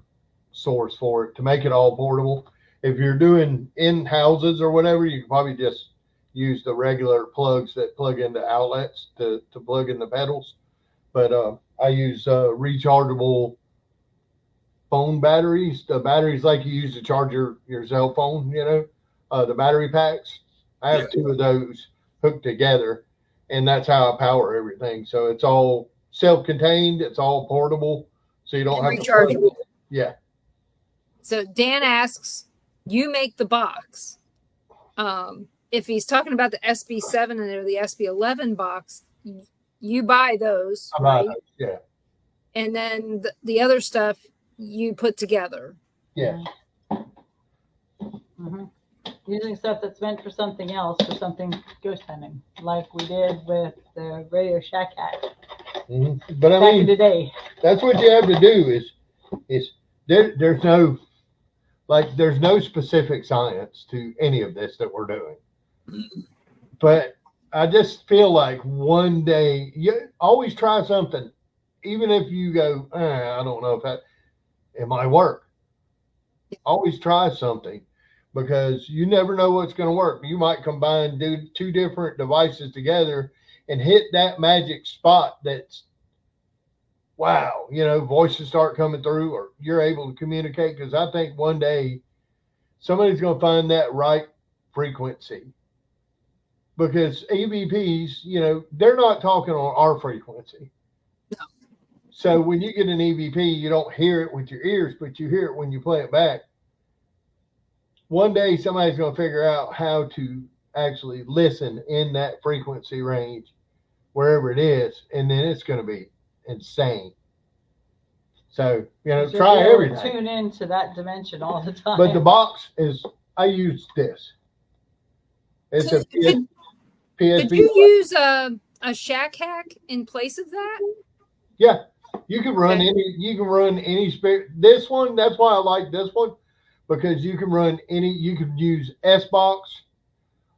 source for it to make it all portable. If you're doing in houses or whatever, you can probably just use the regular plugs that plug into outlets to plug in the pedals. But I use rechargeable phone batteries, the batteries like you use to charge your cell phone, the battery packs. I have 2 of those hooked together, and that's how I power everything. So it's all self-contained, it's all portable, so you don't have rechargeable. Yeah. So Dan asks, you make the box. If he's talking about the SB7 and the SB11 box, you buy those, right? Yeah. And then the other stuff you put together. Yeah. Mm-hmm. Using stuff that's meant for something else, for something ghost hunting, like we did with the Radio Shack hat. Mm-hmm. But back in the day. That's what you have to do is there's no specific science to any of this that we're doing. But I just feel like one day you always try something, even if you go, I don't know if it might work. Always try something because you never know what's going to work. You might combine 2 different devices together and hit that magic spot that's, wow, voices start coming through or you're able to communicate. Because I think one day somebody's going to find that right frequency. Because EVPs, they're not talking on our frequency. No. So when you get an EVP, you don't hear it with your ears, but you hear it when you play it back. One day somebody's going to figure out how to actually listen in that frequency range, wherever it is, and then it's going to be insane. So, try everything. Tune into that dimension all the time. But the box I use this. It's a PSP. Could you use a shack hack in place of that? Yeah, you can run any spirit. This one, that's why I like this one, because you can run any. You can use S box,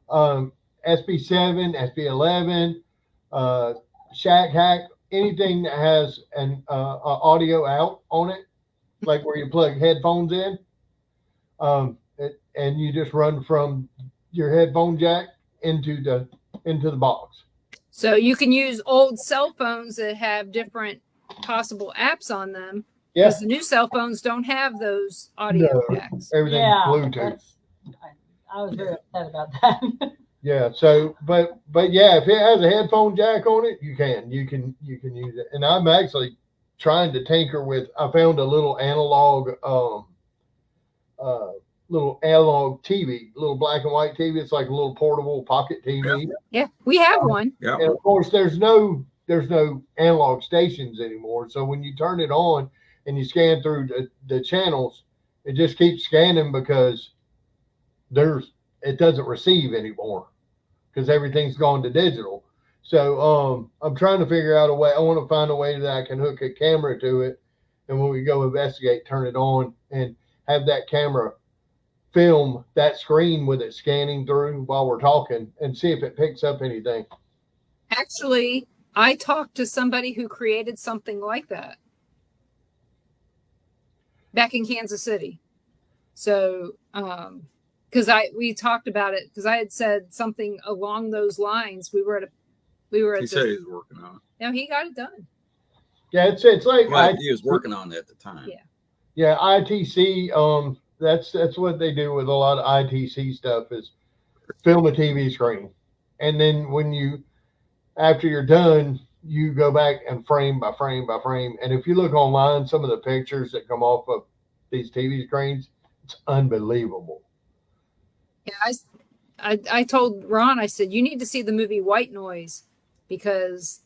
SB7, SB11, shack hack, anything that has an audio out on it, like where you plug headphones in. And you just run from your headphone jack into the box. So you can use old cell phones that have different possible apps on them. Yeah. Because the new cell phones don't have those audio jacks. Everything's Bluetooth. I was very upset about that. Yeah. So, but yeah, if it has a headphone jack on it, you can use it. And I'm actually trying to tinker with. I found a little analog TV, little black and white TV. It's like a little portable pocket TV. Yeah, we have one. Yeah. And of course, there's no analog stations anymore. So when you turn it on and you scan through the channels, it just keeps scanning because it doesn't receive anymore because everything's gone to digital. So I'm trying to figure out a way. I want to find a way that I can hook a camera to it, and when we go investigate, turn it on and have that camera film that screen with it scanning through while we're talking and see if it picks up anything. Actually, I talked to somebody who created something like that back in Kansas City. So, because we talked about it because I had said something along those lines. He said he was working on it. No, he got it done. Yeah, it's like he was working on it at the time. Yeah, ITC. That's what they do with a lot of ITC stuff is film a TV screen, and then after you're done, you go back and frame by frame by frame. And if you look online, some of the pictures that come off of these TV screens, it's unbelievable. Yeah, I told Ron, I said, you need to see the movie White Noise because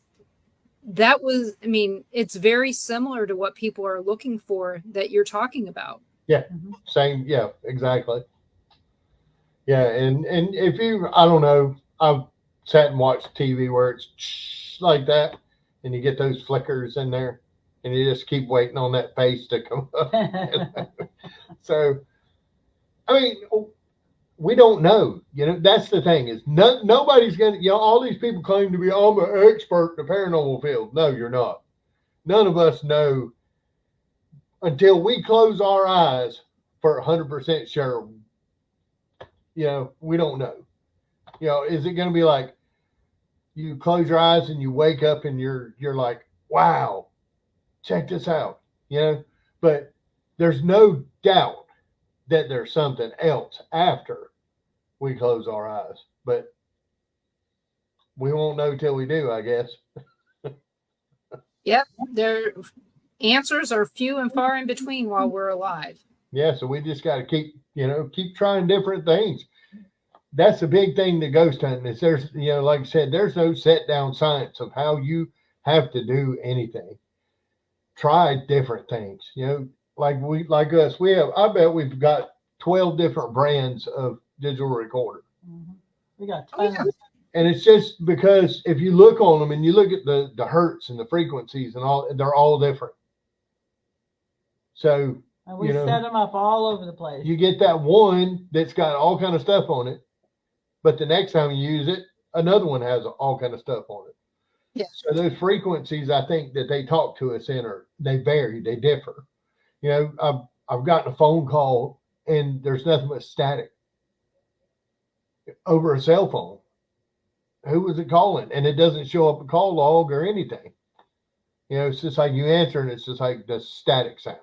that was, I mean, it's very similar to what people are looking for that you're talking about. Yeah, same. Yeah, exactly. Yeah, and if I don't know, I've sat and watched TV where it's like that, and you get those flickers in there, and you just keep waiting on that face to come up. So, I mean, we don't know. That's the thing is nobody's going to, all these people claim to be, I'm an expert in the paranormal field. No, you're not. None of us know until we close our eyes for 100% sure. We don't know. Is it going to be like you close your eyes and you wake up and you're like, wow, check this out, but there's no doubt that there's something else after we close our eyes, but we won't know till we do, I guess. Yep. Their answers are few and far in between while we're alive. Yeah. So we just got to keep trying different things. That's the big thing to ghost hunting is there's, like I said, there's no set down science of how you have to do anything. Try different things, like us, I bet we've got 12 different brands of digital recorder. Mm-hmm. We got tons. And it's just because if you look on them and you look at the hertz and the frequencies and all, they're all different. So, and we set them up all over the place. You get that one that's got all kind of stuff on it, but the next time you use it, another one has all kind of stuff on it. Yeah. So those frequencies, I think that they talk to us in they vary, they differ. I've gotten a phone call and there's nothing but static over a cell phone. Who was it calling? And it doesn't show up a call log or anything. It's just like you answer and it's just like the static sound.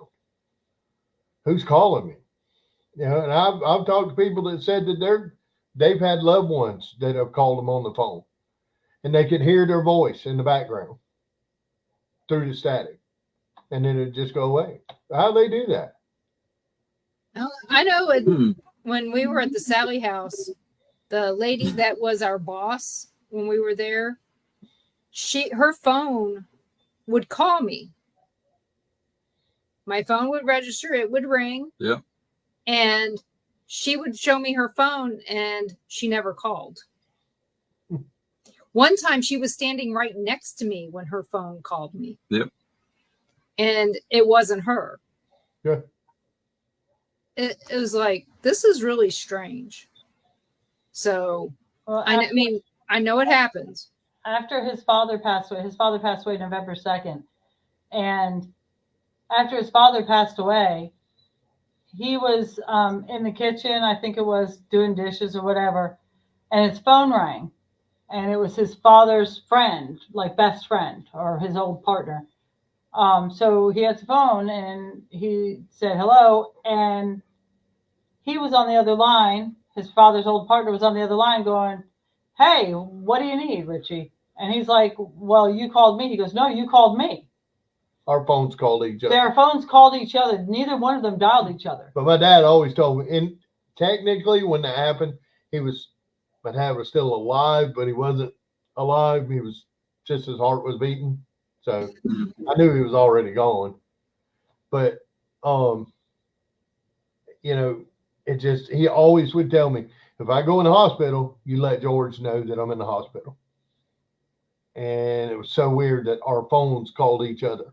Who's calling me? And I've talked to people that said that they've had loved ones that have called them on the phone and they could hear their voice in the background through the static and then it just go away. How do they do that? I know when we were at the Sally house, the lady that was our boss when we were there, her phone would call me. My phone would register, it would ring. Yeah. And she would show me her phone and she never called. One time she was standing right next to me when her phone called me. Yep. And it wasn't her. Yeah. It was like, this is really strange. So, well, I know it happens. After his father passed away November 2nd. And after his father passed away, he was in the kitchen, I think it was, doing dishes or whatever, and his phone rang. And it was his father's friend, like best friend or his old partner. So he has the phone and he said hello, and he was on the other line. His father's old partner was on the other line going, "Hey, what do you need, Richie?" And he's like, "Well, you called me." He goes, "No, you called me." Our phones called each other. Their phones called each other. Neither one of them dialed each other. But my dad always told me, and technically when that happened, my dad was still alive, but he wasn't alive. He was just, his heart was beating. So I knew he was already gone. But, he always would tell me, if I go in the hospital, you let George know that I'm in the hospital. And it was so weird that our phones called each other.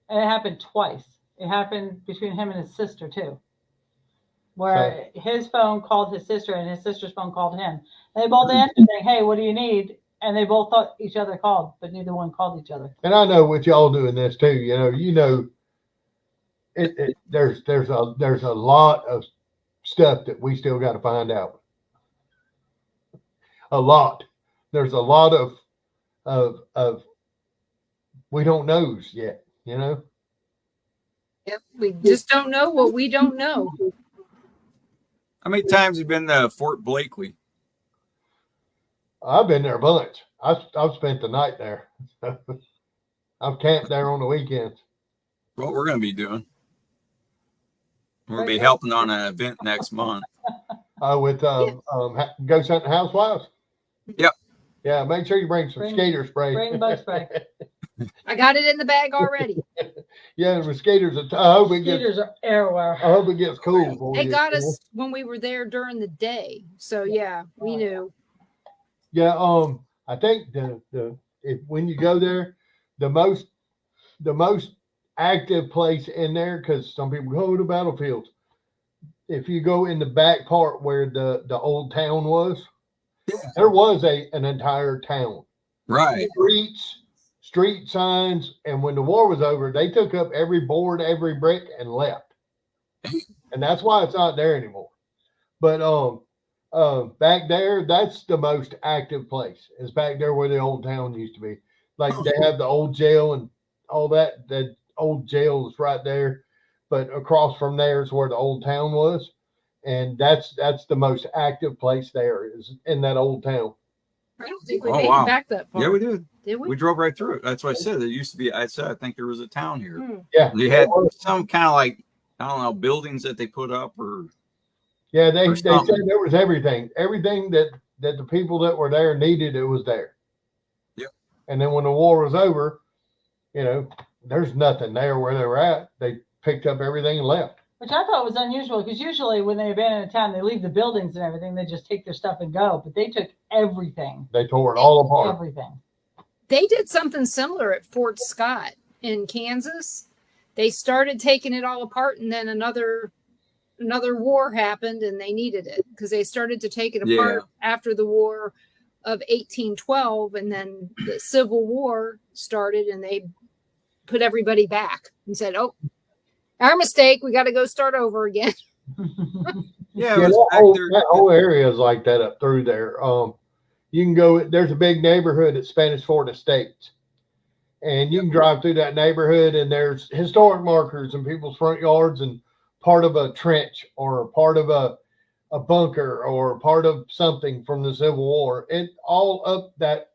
And it happened twice. It happened between him and his sister too, where his phone called his sister and his sister's phone called him. And they both answered saying, "Hey, what do you need?" And they both thought each other called, but neither one called each other. And I know what y'all doing this too. There's a lot of stuff that we still got to find out. A lot. There's a lot of we don't know yet. Yep, we just don't know what we don't know. How many times have you been to Fort Blakely? I've been there a bunch. I've spent the night there. I've camped there on the weekends. What we're going to be doing? We're going to be helping on an event next month. With Ghost Hunting Housewives. Yep. Yeah, make sure you bring some skater spray. Bring bug spray. I got it in the bag already. Yeah, the mosquitoes. I hope Mosquitoes are everywhere. I hope it gets cool for They you. got us when we were there during the day. So yeah, we knew. Yeah, I think when you go there, the most active place in there, because some people go to battlefields. If you go in the back part where the old town was, there was an entire town. Right. Street signs, and when the war was over, they took up every board, every brick, and left. And that's why it's not there anymore. But back there, that's the most active place. Is back there where the old town used to be. Like they have the old jail and all that. That old jail is right there, but across from there is where the old town was, and that's the most active place there is in that old town. I don't think we made it back that far. Yeah, we did. Did we? We drove right through it. That's what I said. There used to be. I think there was a town here. Yeah, they had some kind of like, I don't know, buildings that they put up or. Yeah, they said there was everything that the people that were there needed. It was there. Yep. And then when the war was over, there's nothing there where they were at. They picked up everything and left. Which I thought was unusual, because usually when they abandon a town, they leave the buildings and everything. They just take their stuff and go. But they took everything. They tore it all apart. Everything. They did something similar at Fort Scott in Kansas. They started taking it all apart, and then another war happened, and they needed it because they started to take it apart after the War of 1812, and then the Civil War started, and they put everybody back and said, "Oh, our mistake. We got to go start over again." That whole area is like that up through there. You can go. There's a big neighborhood at Spanish Fort Estates, and you can drive through that neighborhood, and there's historic markers in people's front yards, and part of a trench or part of a bunker or part of something from the Civil War. It all up that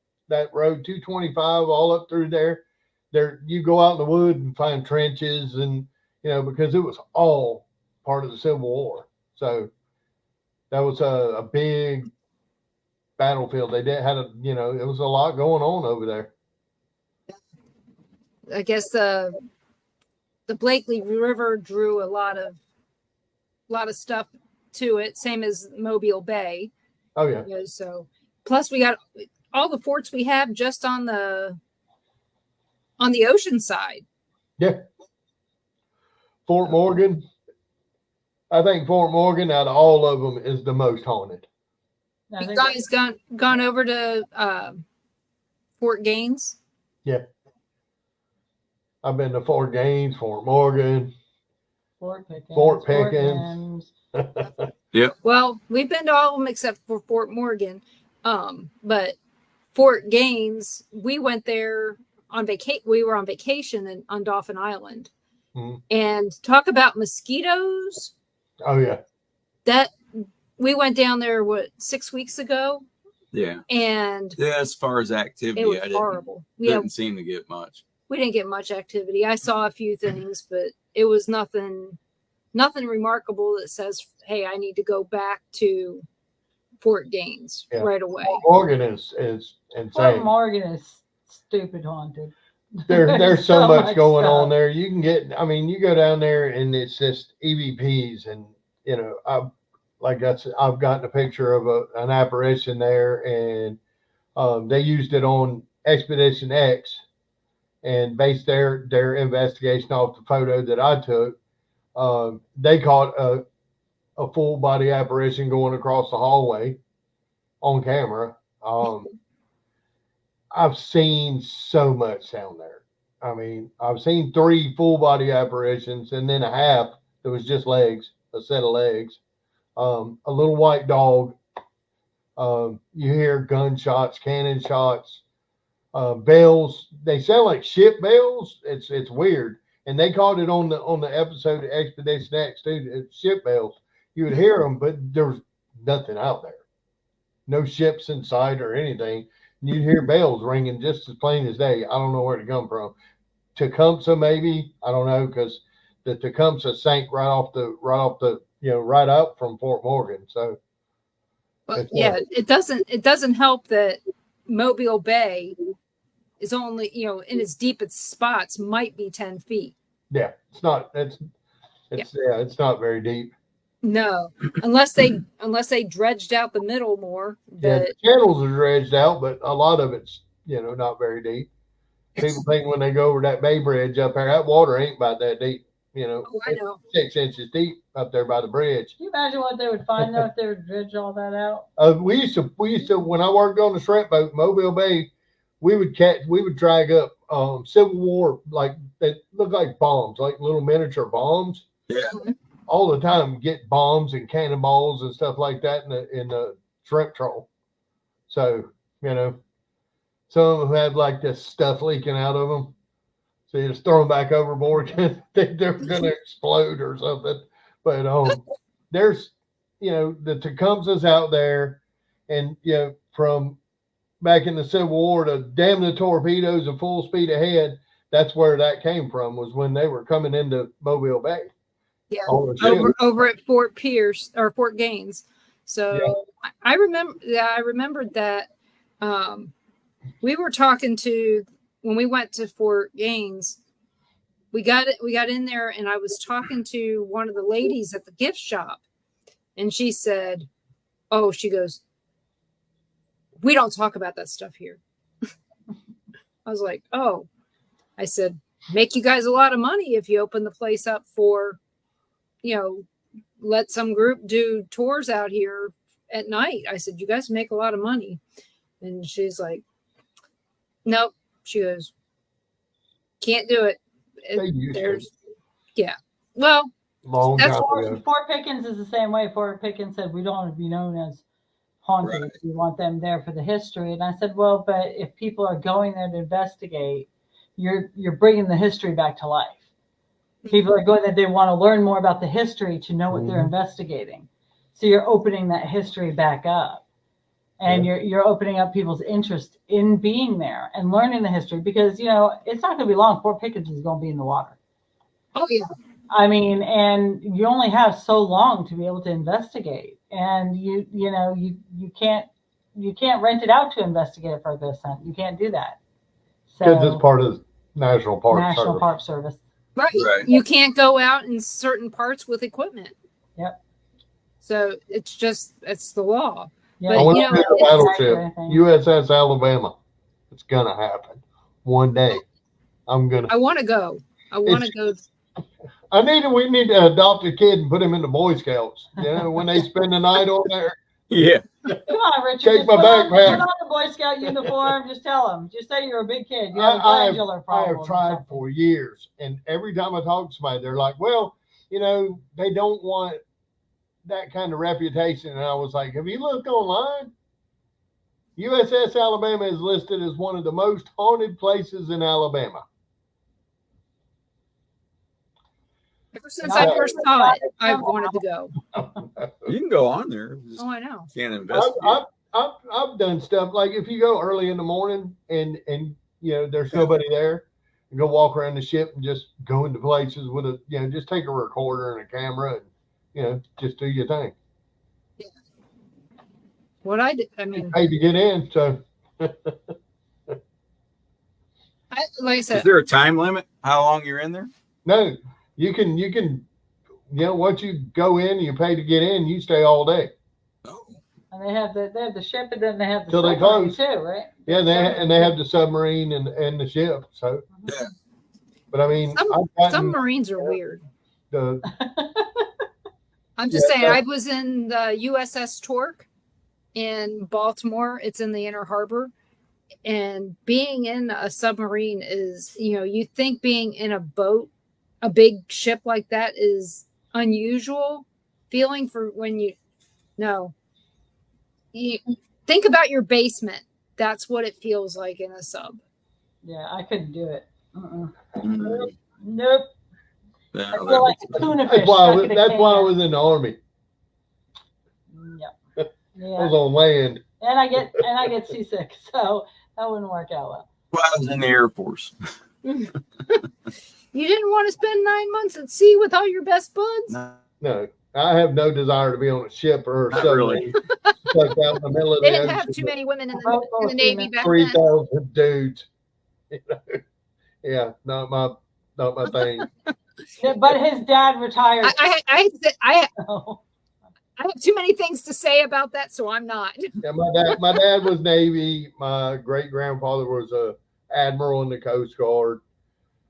road 225, all up through there. There you go out in the wood and find trenches, and because it was all part of the Civil War. So that was a big battlefield. They did had it was a lot going on over there. I guess the Blakely River drew a lot of stuff to it, same as Mobile Bay. Oh yeah. So plus we got all the forts we have just on the ocean side. Yeah. Fort Morgan. I think Fort Morgan out of all of them is the most haunted. You guys gone over to Fort Gaines? Yeah. I've been to Fort Gaines, Fort Morgan. Fort Pickens. Fort Pickens. Well, we've been to all of them except for Fort Morgan. But Fort Gaines, we went there on vacation. We were on vacation on Dauphin Island. Mhm. And talk about mosquitoes. Oh yeah. That we went down there 6 weeks ago. Yeah. And yeah, as far as activity, it was I horrible. didn't seem to get much. We didn't get much activity. I saw a few things, but it was nothing remarkable that says, hey, I need to go back to Fort Gaines right away. Fort Morgan is insane. Fort Morgan is stupid haunted. There's so much going stuff on there. You can get, I mean, you go down there and it's just EVPs, and you know, I've gotten a picture of an apparition there, and they used it on Expedition X and based their investigation off the photo that I took. They caught a full body apparition going across the hallway on camera. I've seen so much down there. I mean, I've seen 3 full body apparitions and then a half that was just legs, a set of legs. A little white dog. You hear gunshots, cannon shots, bells. They sound like ship bells. It's weird. And they caught it on the episode of Expedition X too. It's ship bells. You would hear them, but there was nothing out there. No ships in sight or anything. You'd hear bells ringing just as plain as day. I don't know where to come from. Tecumseh, maybe, I don't know, because the Tecumseh sank right up from Fort Morgan. So, but yeah, it doesn't help that Mobile Bay is only, in its deepest spots might be 10 feet. Yeah, it's not very deep. No, unless they dredged out the middle more. The channels are dredged out, but a lot of it's not very deep. People think when they go over that Bay Bridge up there, that water ain't about that deep. Oh, I know. 6 inches deep up there by the bridge. Can you imagine what they would find though if they would dredge all that out? We used to when I worked on the shrimp boat, Mobile Bay, we would drag up Civil War, like they look like bombs, like little miniature bombs. Yeah. All the time, get bombs and cannonballs and stuff like that in the shrimp troll. So some of them had like this stuff leaking out of them. So you just throw them back overboard. Think they're going to explode or something. But there's the Tecumseh's out there, and from back in the Civil War, to damn the torpedoes and full speed ahead. That's where that came from, was when they were coming into Mobile Bay. Yeah, over at Fort Pierce or Fort Gaines. So yeah. I remembered that we were talking to when we went to Fort Gaines. We got in there, and I was talking to one of the ladies at the gift shop, and she said, "Oh," she goes, "We don't talk about that stuff here." I was like, "Oh," I said, "Make you guys a lot of money if you open the place up for." Let some group do tours out here at night. I said, you guys make a lot of money. And she's like, nope. She goes, can't do it. Well, Fort Pickens is the same way. Fort Pickens said, we don't want to be known as haunted. Right. We want them there for the history. And I said, well, but if people are going there to investigate, you're bringing the history back to life. People are going there, they want to learn more about the history to know what they're investigating. So you're opening that history back up, and you're opening up people's interest in being there and learning the history, because it's not going to be long. Fort Pickens is going to be in the water. Oh yeah. I mean, and you only have so long to be able to investigate, and you can't rent it out to investigate a ghost hunt. You can't do that. Because it's part of the National Park Service. Right. You can't go out in certain parts with equipment. Yep. So it's the law. Yep. But battleship, USS Alabama. It's gonna happen one day. I want to go. We need to adopt a kid and put him in the Boy Scouts. When they spend the night on there. Yeah. Come on, Richard. Take my backpack. Put on the Boy Scout uniform. Just tell them. Just say you're a big kid. You have a glandular problem. I have tried for years, and every time I talk to somebody, they're like, "Well, they don't want that kind of reputation. And I was like, have you looked online? USS Alabama is listed as one of the most haunted places in Alabama. Ever since I first saw it, I've wanted to go. You can go on there. Oh, I know. Can't investigate. I've done stuff like if you go early in the morning and there's nobody there, and go walk around the ship and just go into places with just take a recorder and a camera and just do your thing. Yeah. What I did, I mean, pay to get in, so like I said, is there a time limit? How long you're in there? No, you can once you go in, you pay to get in, you stay all day. Oh. And they have the ship, and then they have the Till they submarine close. too, right? Yeah, they have the submarine and the ship. So Yeah. But I mean, submarines are weird. The I'm just saying, I was in the USS Torque in Baltimore. It's in the Inner Harbor. And being in a submarine is, you think being in a boat, a big ship like that is unusual feeling for when you think about your basement. That's what it feels like in a sub. Yeah, I couldn't do it. Mm. Nope. Yeah, I feel like a tuna fish. that's why I was in the Army. Yep. I was on land. And I get seasick, so that wouldn't work out well. Well, I was in the Air Force. You didn't want to spend 9 months at sea with all your best buds? No, I have no desire to be on a ship or a submarine. Like out in the middle of They the didn't have ocean too many women in the Navy back then. 3,000 dudes. Yeah, not my thing. But his dad retired. I have too many things to say about that, so I'm not. Yeah, my dad was Navy. My great grandfather was a admiral in the Coast Guard.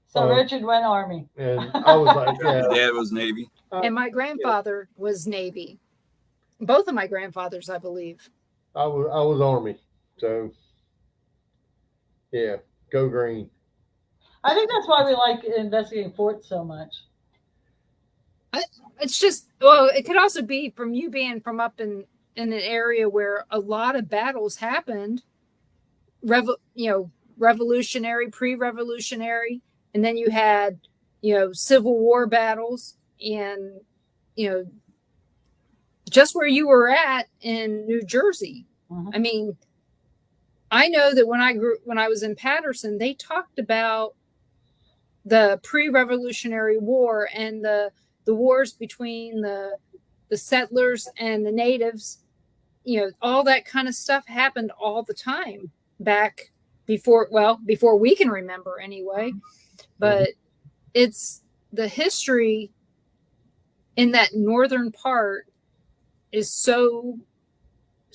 So Richard went Army. And I was like, yeah. My dad was Navy. And my grandfather was Navy. Both of my grandfathers, I believe. I was Army. So yeah, go green. I think that's why we like investigating forts so much. It's just, it could also be from you being from up in an area where a lot of battles happened, revolutionary, pre-revolutionary, and then you had, Civil War battles, and, just where you were at in New Jersey. Mm-hmm. I mean, I know that when I was in Patterson, they talked about the pre-revolutionary war and the wars between the settlers and the natives. All that kind of stuff happened all the time back before we can remember anyway. But it's the history in that northern part is so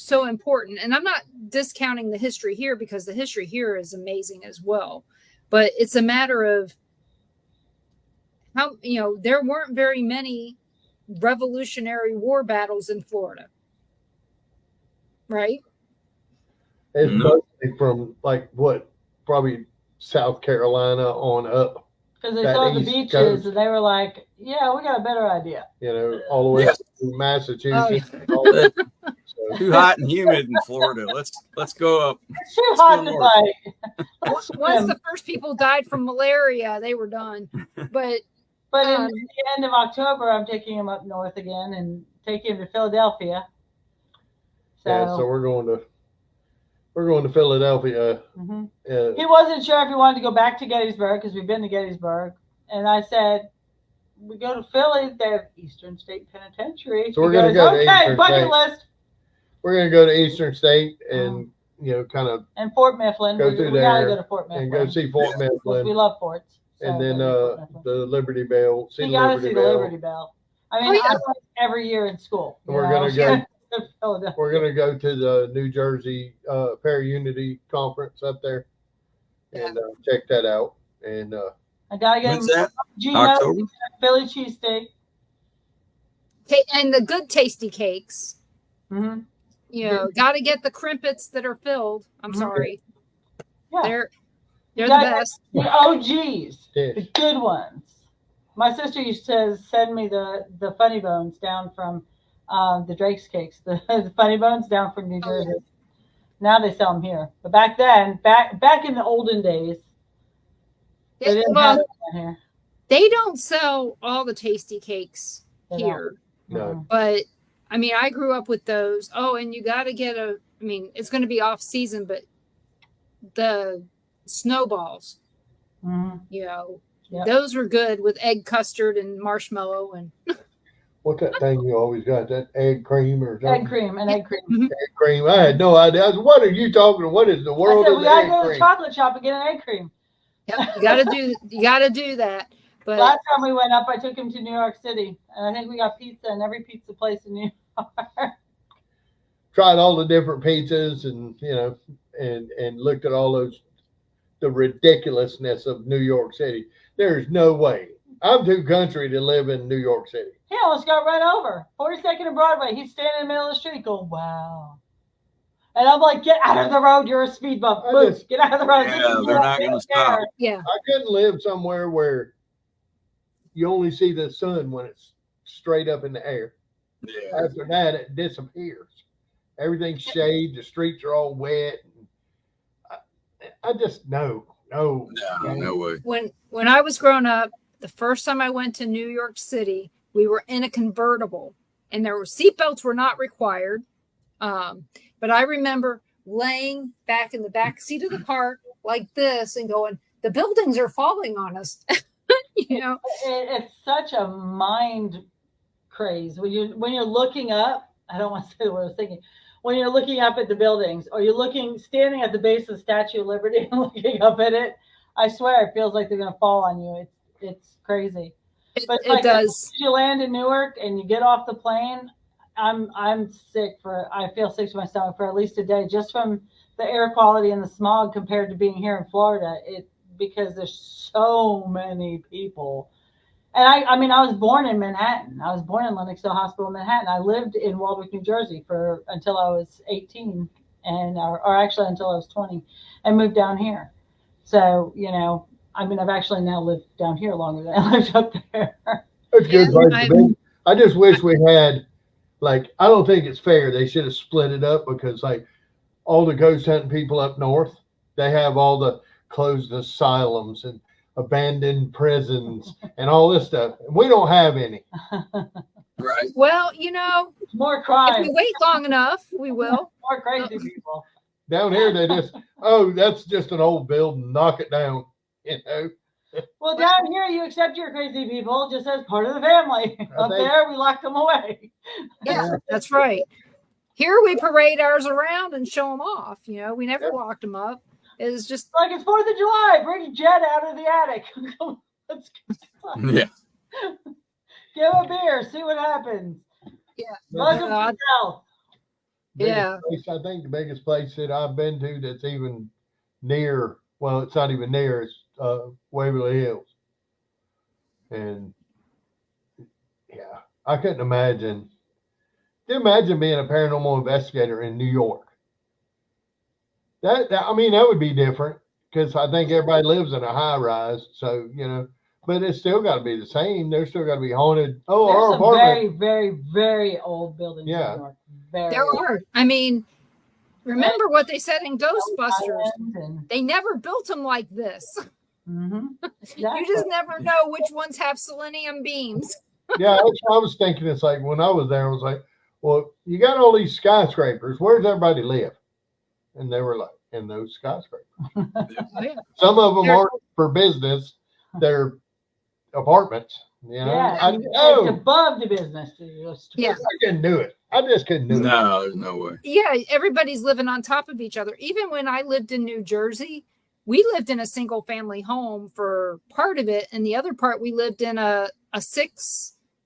important. And I'm not discounting the history here, because the history here is amazing as well. But it's a matter of how, there weren't very many Revolutionary War battles in Florida. Right? It's mostly from probably South Carolina on up. Because they saw the beaches coast. And they were like, yeah, we got a better idea. All the way up to Massachusetts. Too hot and humid in Florida. Let's go up. It's too hot to fight. Once the first people died from malaria, they were done. But in the end of October, I'm taking him up north again and taking him to Philadelphia. So we're going to Philadelphia. Mm-hmm. He wasn't sure if he wanted to go back to Gettysburg, because we've been to Gettysburg, and I said, we go to Philly. They have Eastern State Penitentiary. So we're going to go to Eastern bucket State. List. We're going to go to Eastern State and kind of and Fort Mifflin. Go through we there gotta go to Fort Mifflin and go see Fort Mifflin. We love forts. So and then the Liberty Bell. You got to see the Liberty Bell. I mean, I went every year in school. We're going to go. We're going to go to the New Jersey Para-Unity Conference up there and check that out. And I got to get October? Philly cheesesteak. And the good tasty cakes. Mm-hmm. Got to get the crimpets that are filled. I'm sorry. Yeah. They're the best. The OGs, the good ones. My sister used to send me the funny bones down from the Drake's cakes, the funny bones down from New Jersey. Now they sell them here, but back then, back in the olden days, they didn't have them down here. They don't sell all the tasty cakes They here, No. but I mean, I grew up with those. Oh, and you got to get it's going to be off season, but the snowballs, those were good with egg custard and marshmallow and. What's that thing you always got? That egg cream or something? Egg cream. Egg cream. I had no idea. What are you talking? What is the world? I said we gotta go to the chocolate shop and get an egg cream. Yep, you gotta do that. But last time we went up, I took him to New York City, and I think we got pizza in every pizza place in New York. Tried all the different pizzas, and and looked at all the ridiculousness of New York City. There's no way. I'm too country to live in New York City. He almost got run over. 42nd and Broadway. He's standing in the middle of the street going, wow. And I'm like, get out of the road. You're a speed bump. Get out of the road. Yeah, they're not going to stop. Yeah. I couldn't live somewhere where you only see the sun when it's straight up in the air. Yeah. After that, it disappears. Everything's shade. The streets are all wet. I just, no way. When I was growing up, the first time I went to New York City, we were in a convertible, and there were seatbelts were not required. But I remember laying back in the back seat of the car like this and going, the buildings are falling on us. It's such a mind craze when you're looking up. I don't want to say what I was thinking. When you're looking up at the buildings, or you're standing at the base of the Statue of Liberty and looking up at it, I swear it feels like they're going to fall on you. It's crazy. But it does. You land in Newark and you get off the plane. I'm sick I feel sick to my stomach for at least a day, just from the air quality and the smog compared to being here in Florida. Because there's so many people. And I was born in Manhattan. I was born in Lenox Hill Hospital in Manhattan. I lived in Waldwick, New Jersey until I was 18, or actually until I was 20, and moved down here. So, I've actually now lived down here longer than I lived up there. That's a good place to be. I just wish we had, I don't think it's fair. They should have split it up, because all the ghost hunting people up north, they have all the closed asylums and abandoned prisons and all this stuff. We don't have any. Right. Well, more crime. If we wait long enough, we will. More crazy people. Down here, they just, that's just an old building. Knock it down. Well, down here, you accept your crazy people just as part of the family. Up there, we lock them away. Yeah, that's right. Here, we parade ours around and show them off. We never locked them up. It's just like it's 4th of July. Bring Jet out of the attic. Let's go. Yeah. Give him a beer. See what happens. Yeah. Welcome to South. Yeah. I think the biggest place that I've been to that's even near, well, it's not even near, it's Waverly Hills. And yeah, I couldn't imagine. Imagine being a paranormal investigator in New York. That would be different, because I think everybody lives in a high rise. So, but it's still got to be the same. There's still got to be haunted. Oh, there's our some apartment. very, very, very old buildings. Yeah. In New York. Very there old. are. Remember what they said in Ghostbusters. They never built them like this. Mm-hmm. Exactly. You just never know which ones have selenium beams. Yeah, that's what I was thinking. It's like, when I was there, I was like, well, you got all these skyscrapers. Where does everybody live? And they were like, in those skyscrapers. Some of them aren't for business. They're apartments. Yeah, it's above the business. Yeah. I couldn't do it. I just couldn't do it. No, there's no way. Yeah, everybody's living on top of each other. Even when I lived in New Jersey, we lived in a single family home for part of it, and the other part we lived in it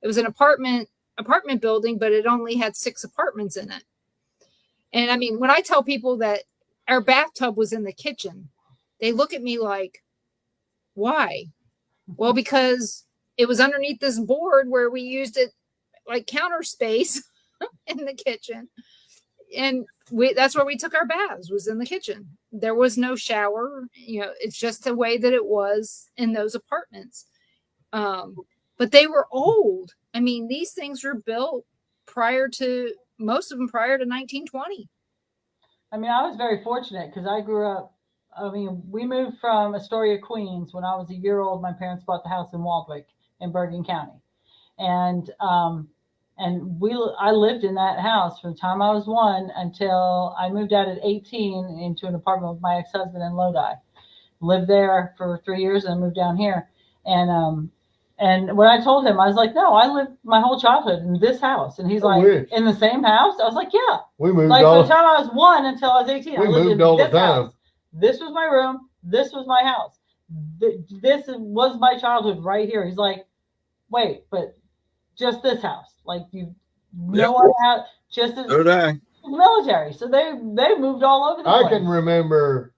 was an apartment building, but it only had 6 apartments in it. And when I tell people that our bathtub was in the kitchen, they look at me like, why? Well, because it was underneath this board where we used it like counter space in the kitchen. And that's where we took our baths, was in the kitchen. There was no shower. It's just the way that it was in those apartments. but they were old. I mean, these things were built most of them prior to 1920. I mean, I was very fortunate because I grew up. I mean, we moved from Astoria, Queens when I was a year old. My parents bought the house in Waldwick in Bergen County, and I lived in that house from the time I was 1 until I moved out at 18 into an apartment with my ex-husband in Lodi. Lived there for 3 years and moved down here. And when I told him, I was like, no, I lived my whole childhood in this house. And he's like, in the same house? I was like, yeah. We moved like from the time I was 1 until I was 18. We I lived moved in all the this time. house. This was my room. This was my house. This was my childhood right here. He's like, wait, but just this house. Like you no other house, just as the military. So they moved all over the place. I can remember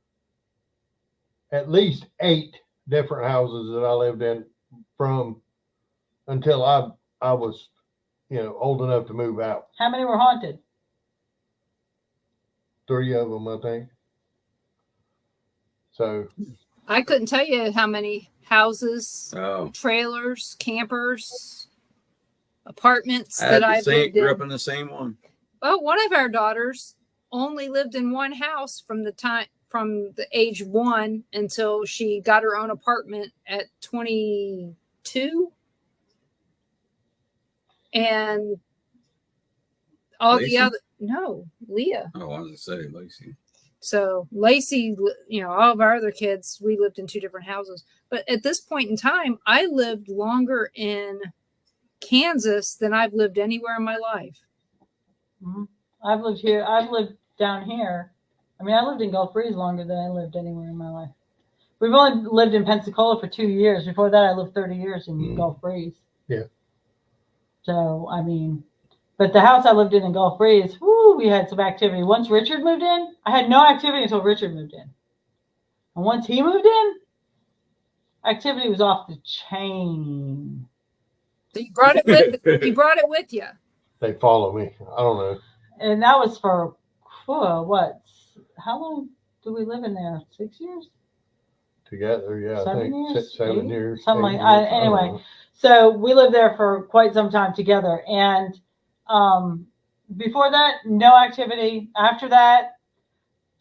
at least 8 different houses that I lived in from until I was, old enough to move out. How many were haunted? 3 of them, I think. So I couldn't tell you how many houses, Oh, trailers, campers, apartments I that had I've lived grew up in. in the same one. Well, one of our daughters only lived in one house from the age 1 until she got her own apartment at 22. And all Lacey? the other, no, Leah. Oh, I was going to say Lacey. So Lacey, all of our other kids, we lived in 2 different houses. But at this point in time, I lived longer in Kansas than I've lived anywhere in my life. Mm-hmm. I've lived here. I've lived down here. I mean, I lived in Gulf Breeze longer than I lived anywhere in my life. We've only lived in Pensacola for 2 years. Before that, I lived 30 years in Gulf Breeze. Yeah. So, I mean, but the house I lived in Gulf Breeze, we had some activity. Once Richard moved in, I had no activity until Richard moved in. And once he moved in, activity was off the chain. So you brought it with you. they follow me. I don't know. And that was for what? How long do we live in there? 6 years? Together, yeah. 7 I think years? 7 8? years. Something like years, anyway. So we lived there for quite some time together. And before that, no activity. After that,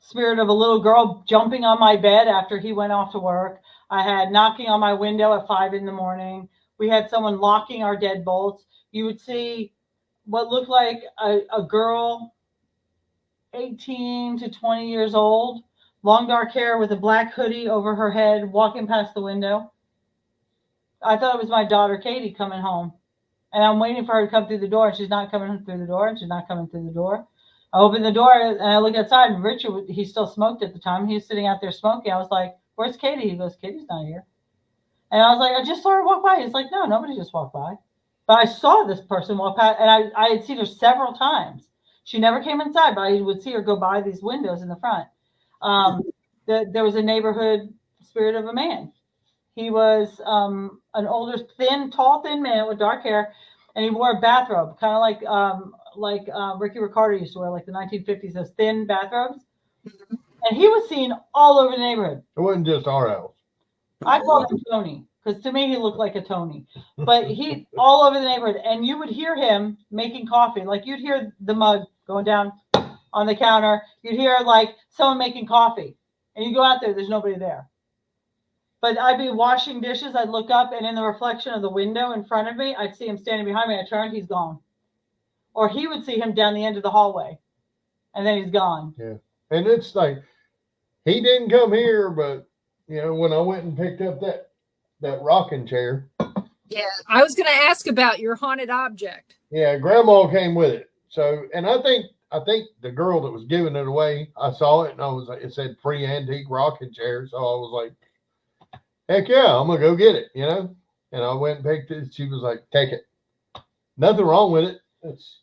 spirit of a little girl jumping on my bed after he went off to work. I had knocking on my window at 5 a.m. We had someone locking our deadbolts. You would see what looked like a girl 18 to 20 years old, long dark hair with a black hoodie over her head, walking past the window. I thought it was my daughter Katie coming home. And I'm waiting for her to come through the door, and she's not coming through the door, and she's not coming through the door. I open the door, and I look outside, and Richard, he still smoked at the time. He was sitting out there smoking. I was like, where's Katie? He goes, Katie's not here. And I was like, I just saw her walk by. He's like, no, nobody just walked by. But I saw this person walk past, and I had seen her several times. She never came inside, but I would see her go by these windows in the front. There was a neighborhood spirit of a man. He was an older, tall, thin man with dark hair, and he wore a bathrobe, kind of like Ricky Ricardo used to wear, like the 1950s, those thin bathrobes. And he was seen all over the neighborhood. It wasn't just our house. I called him Tony because to me he looked like a Tony. But he all over the neighborhood, and you would hear him making coffee. Like you'd hear the mug going down on the counter. You'd hear like someone making coffee, and you go out there. There's nobody there. But I'd be washing dishes. I'd look up, and in the reflection of the window in front of me, I'd see him standing behind me. I turned, he's gone. Or he would see him down the end of the hallway, and then he's gone. Yeah, and it's like he didn't come here, but when I went and picked up that rocking chair. Yeah, I was going to ask about your haunted object. Yeah, Grandma came with it. So, and I think the girl that was giving it away, I saw it, and I was like, it said free antique rocking chair. So I was like, heck yeah, I'm gonna go get it, And I went and picked it. She was like, take it. Nothing wrong with it. It's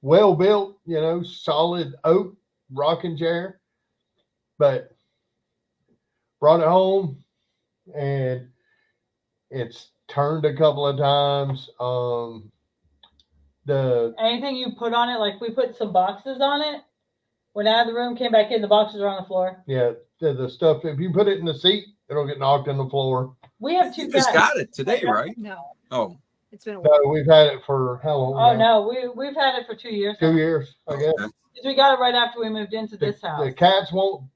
well built, solid oak rocking chair. But brought it home, and it's turned a couple of times. Anything you put on it, like we put some boxes on it, Went out of the room, came back in. The boxes are on the floor. Yeah, the stuff. If you put it in the seat, it'll get knocked on the floor. We have two You just cats. got it today, right? No, Oh, it's been a while. So we've had it for how long? Oh now? no, we've had it for 2 years. 2 years, I guess. okay. We got it right after we moved into this house. The cats won't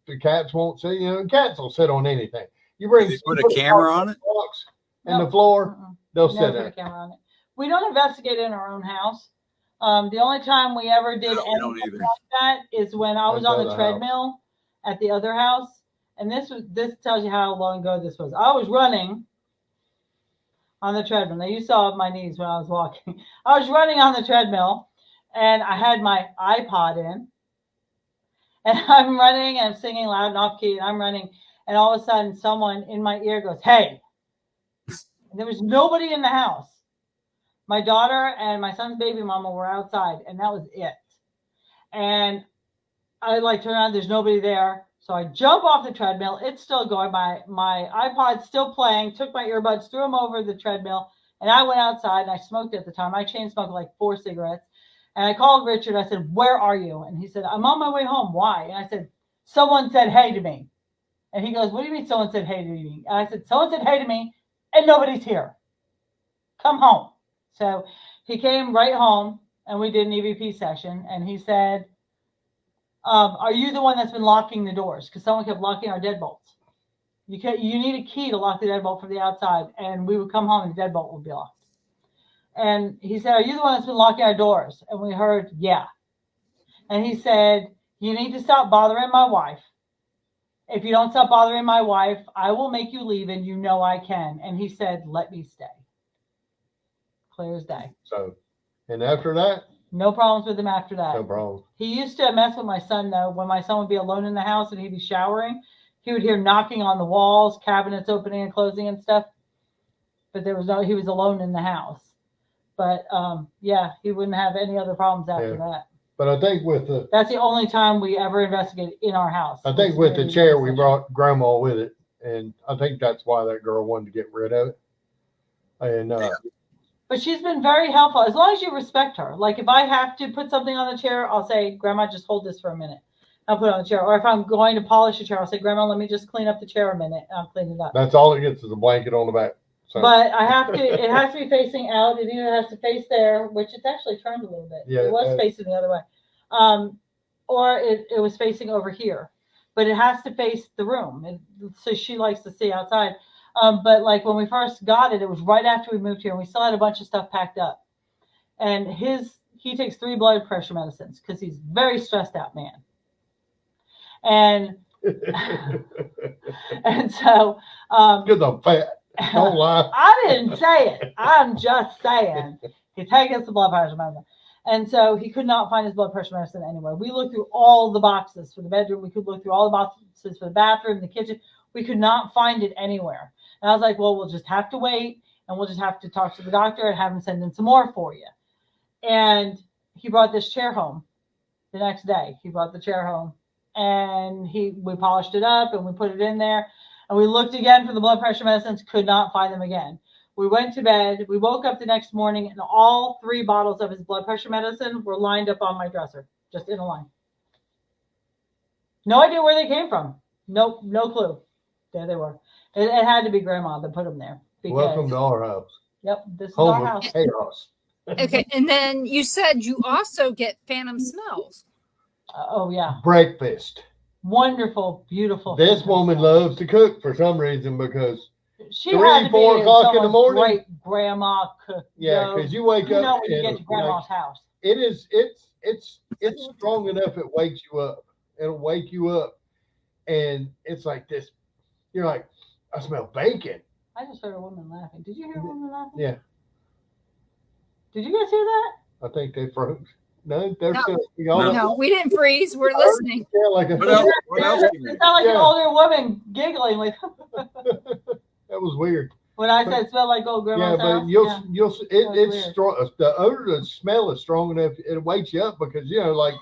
see. You know, cats will sit on anything. You bring Did they put a camera on it? box in No. the floor, they'll Never sit put a there. camera on it. We don't investigate in our own house. The only time we ever did No, we don't anything either. like that is when I was At the on the other treadmill at the other house. And this tells you how long ago this was. I was running on the treadmill. Now you saw my knees when I was walking. I was running on the treadmill and I had my iPod in. And I'm running and I'm singing loud and off key and I'm running. And all of a sudden someone in my ear goes, "Hey." And there was nobody in the house. My daughter and my son's baby mama were outside, and that was it. And I turn around, there's nobody there. So I jump off the treadmill. It's still going. My iPod's still playing. Took my earbuds, threw them over the treadmill, and I went outside and I smoked at the time. I chain smoked like 4 cigarettes. And I called Richard. I said, "Where are you?" And he said, "I'm on my way home." "Why?" And I said, "Someone said hey to me." And he goes, "What do you mean someone said hey to me?" And I said, "Someone said hey to me and nobody's here. Come home." So he came right home and we did an EVP session. And he said, "Are you the one that's been locking the doors? Because someone kept locking our deadbolts. You need a key to lock the deadbolt from the outside." And we would come home and the deadbolt would be locked. And he said, "Are you the one that's been locking our doors?" And we heard, "Yeah." And he said, "You need to stop bothering my wife. If you don't stop bothering my wife, I will make you leave, and you know I can." And he said, "Let me stay." Clear as day. So, and after that, No problems with him after that. no problem. He used to mess with my son, though. When my son would be alone in the house and he'd be showering, he would hear knocking on the walls, cabinets opening and closing and stuff. But he was alone in the house. But yeah, he wouldn't have any other problems after that. But I think that's the only time we ever investigated in our house. I think with the chair, we brought grandma with it. And I think that's why that girl wanted to get rid of it. And, but she's been very helpful as long as you respect her. Like if I have to put something on the chair, I'll say, "Grandma, just hold this for a minute." I'll put it on the chair. Or if I'm going to polish a chair, I'll say, "Grandma, let me just clean up the chair a minute." And I'll clean it up. That's all it gets is a blanket on the back. So. But it has to be facing out. It either has to face there, which it's actually turned a little bit. Yeah, it was facing the other way. Or it was facing over here. But it has to face the room. So she likes to see outside. But like when we first got it, it was right after we moved here, and we still had a bunch of stuff packed up. And he takes 3 blood pressure medicines because he's a very stressed out man. And and so because I'm fat. Don't lie. I didn't say it. I'm just saying he's taking some blood pressure medicine. And so he could not find his blood pressure medicine anywhere. We looked through all the boxes for the bedroom. We could look through all the boxes for the bathroom, the kitchen. We could not find it anywhere. And I was like, "Well, we'll just have to wait, and we'll just have to talk to the doctor and have him send in some more for you." And he brought this chair home the next day. He brought the chair home, and we polished it up, and we put it in there. And we looked again for the blood pressure medicines, could not find them again. We went to bed. We woke up the next morning, and all 3 bottles of his blood pressure medicine were lined up on my dresser, just in a line. No idea where they came from. Nope, no clue. There they were. It had to be Grandma that put them there. Welcome to our house. Yep, this is Home our of house. chaos. Okay, and then you said you also get phantom smells. Oh yeah, Breakfast. wonderful, beautiful. This woman loves to cook for some reason because she 3, had to 4 be o'clock in the morning. Great grandma cook. Yeah, because you wake up when you get to Grandma's house. It's strong enough it wakes you up. It'll wake you up, and it's like this. You're like, I smell bacon. I just heard a woman laughing. Did you hear a woman laughing? Yeah. Did you guys hear that? I think they froze. No, they're No. still. No, we didn't freeze. We're listening. Yeah, like What else? What else? do you It mean? sounded like an Yeah. older woman giggling. Like That was weird. when I said smell like old Yeah, Grandma's but house. you'll it's weird. strong. The odor, the smell is strong enough. It wakes you up because like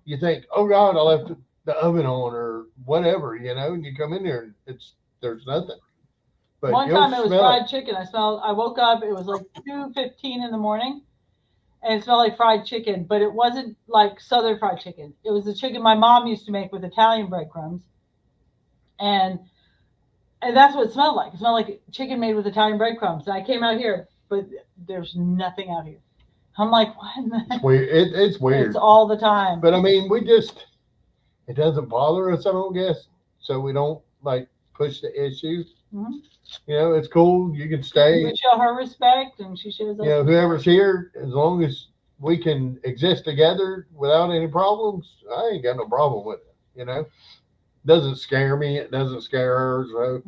you think, oh God, I left the oven on or whatever, and you come in there and there's nothing. But One you'll time it was smell fried chicken. I woke up. It was like 2:15 in the morning, and it smelled like fried chicken, but it wasn't like Southern fried chicken. It was the chicken my mom used to make with Italian breadcrumbs, and that's what it smelled like. It smelled like chicken made with Italian breadcrumbs. And I came out here, but there's nothing out here. I'm like, what in the It's weird. It's weird. It's all the time. But I mean, it doesn't bother us, I don't guess. So we don't like push the issue. Mhm. You know, it's cool. You can stay. We show her respect, and she shows us. You know, whoever's here, as long as we can exist together without any problems, I ain't got no problem with it. You know, doesn't scare me. It doesn't scare her. So,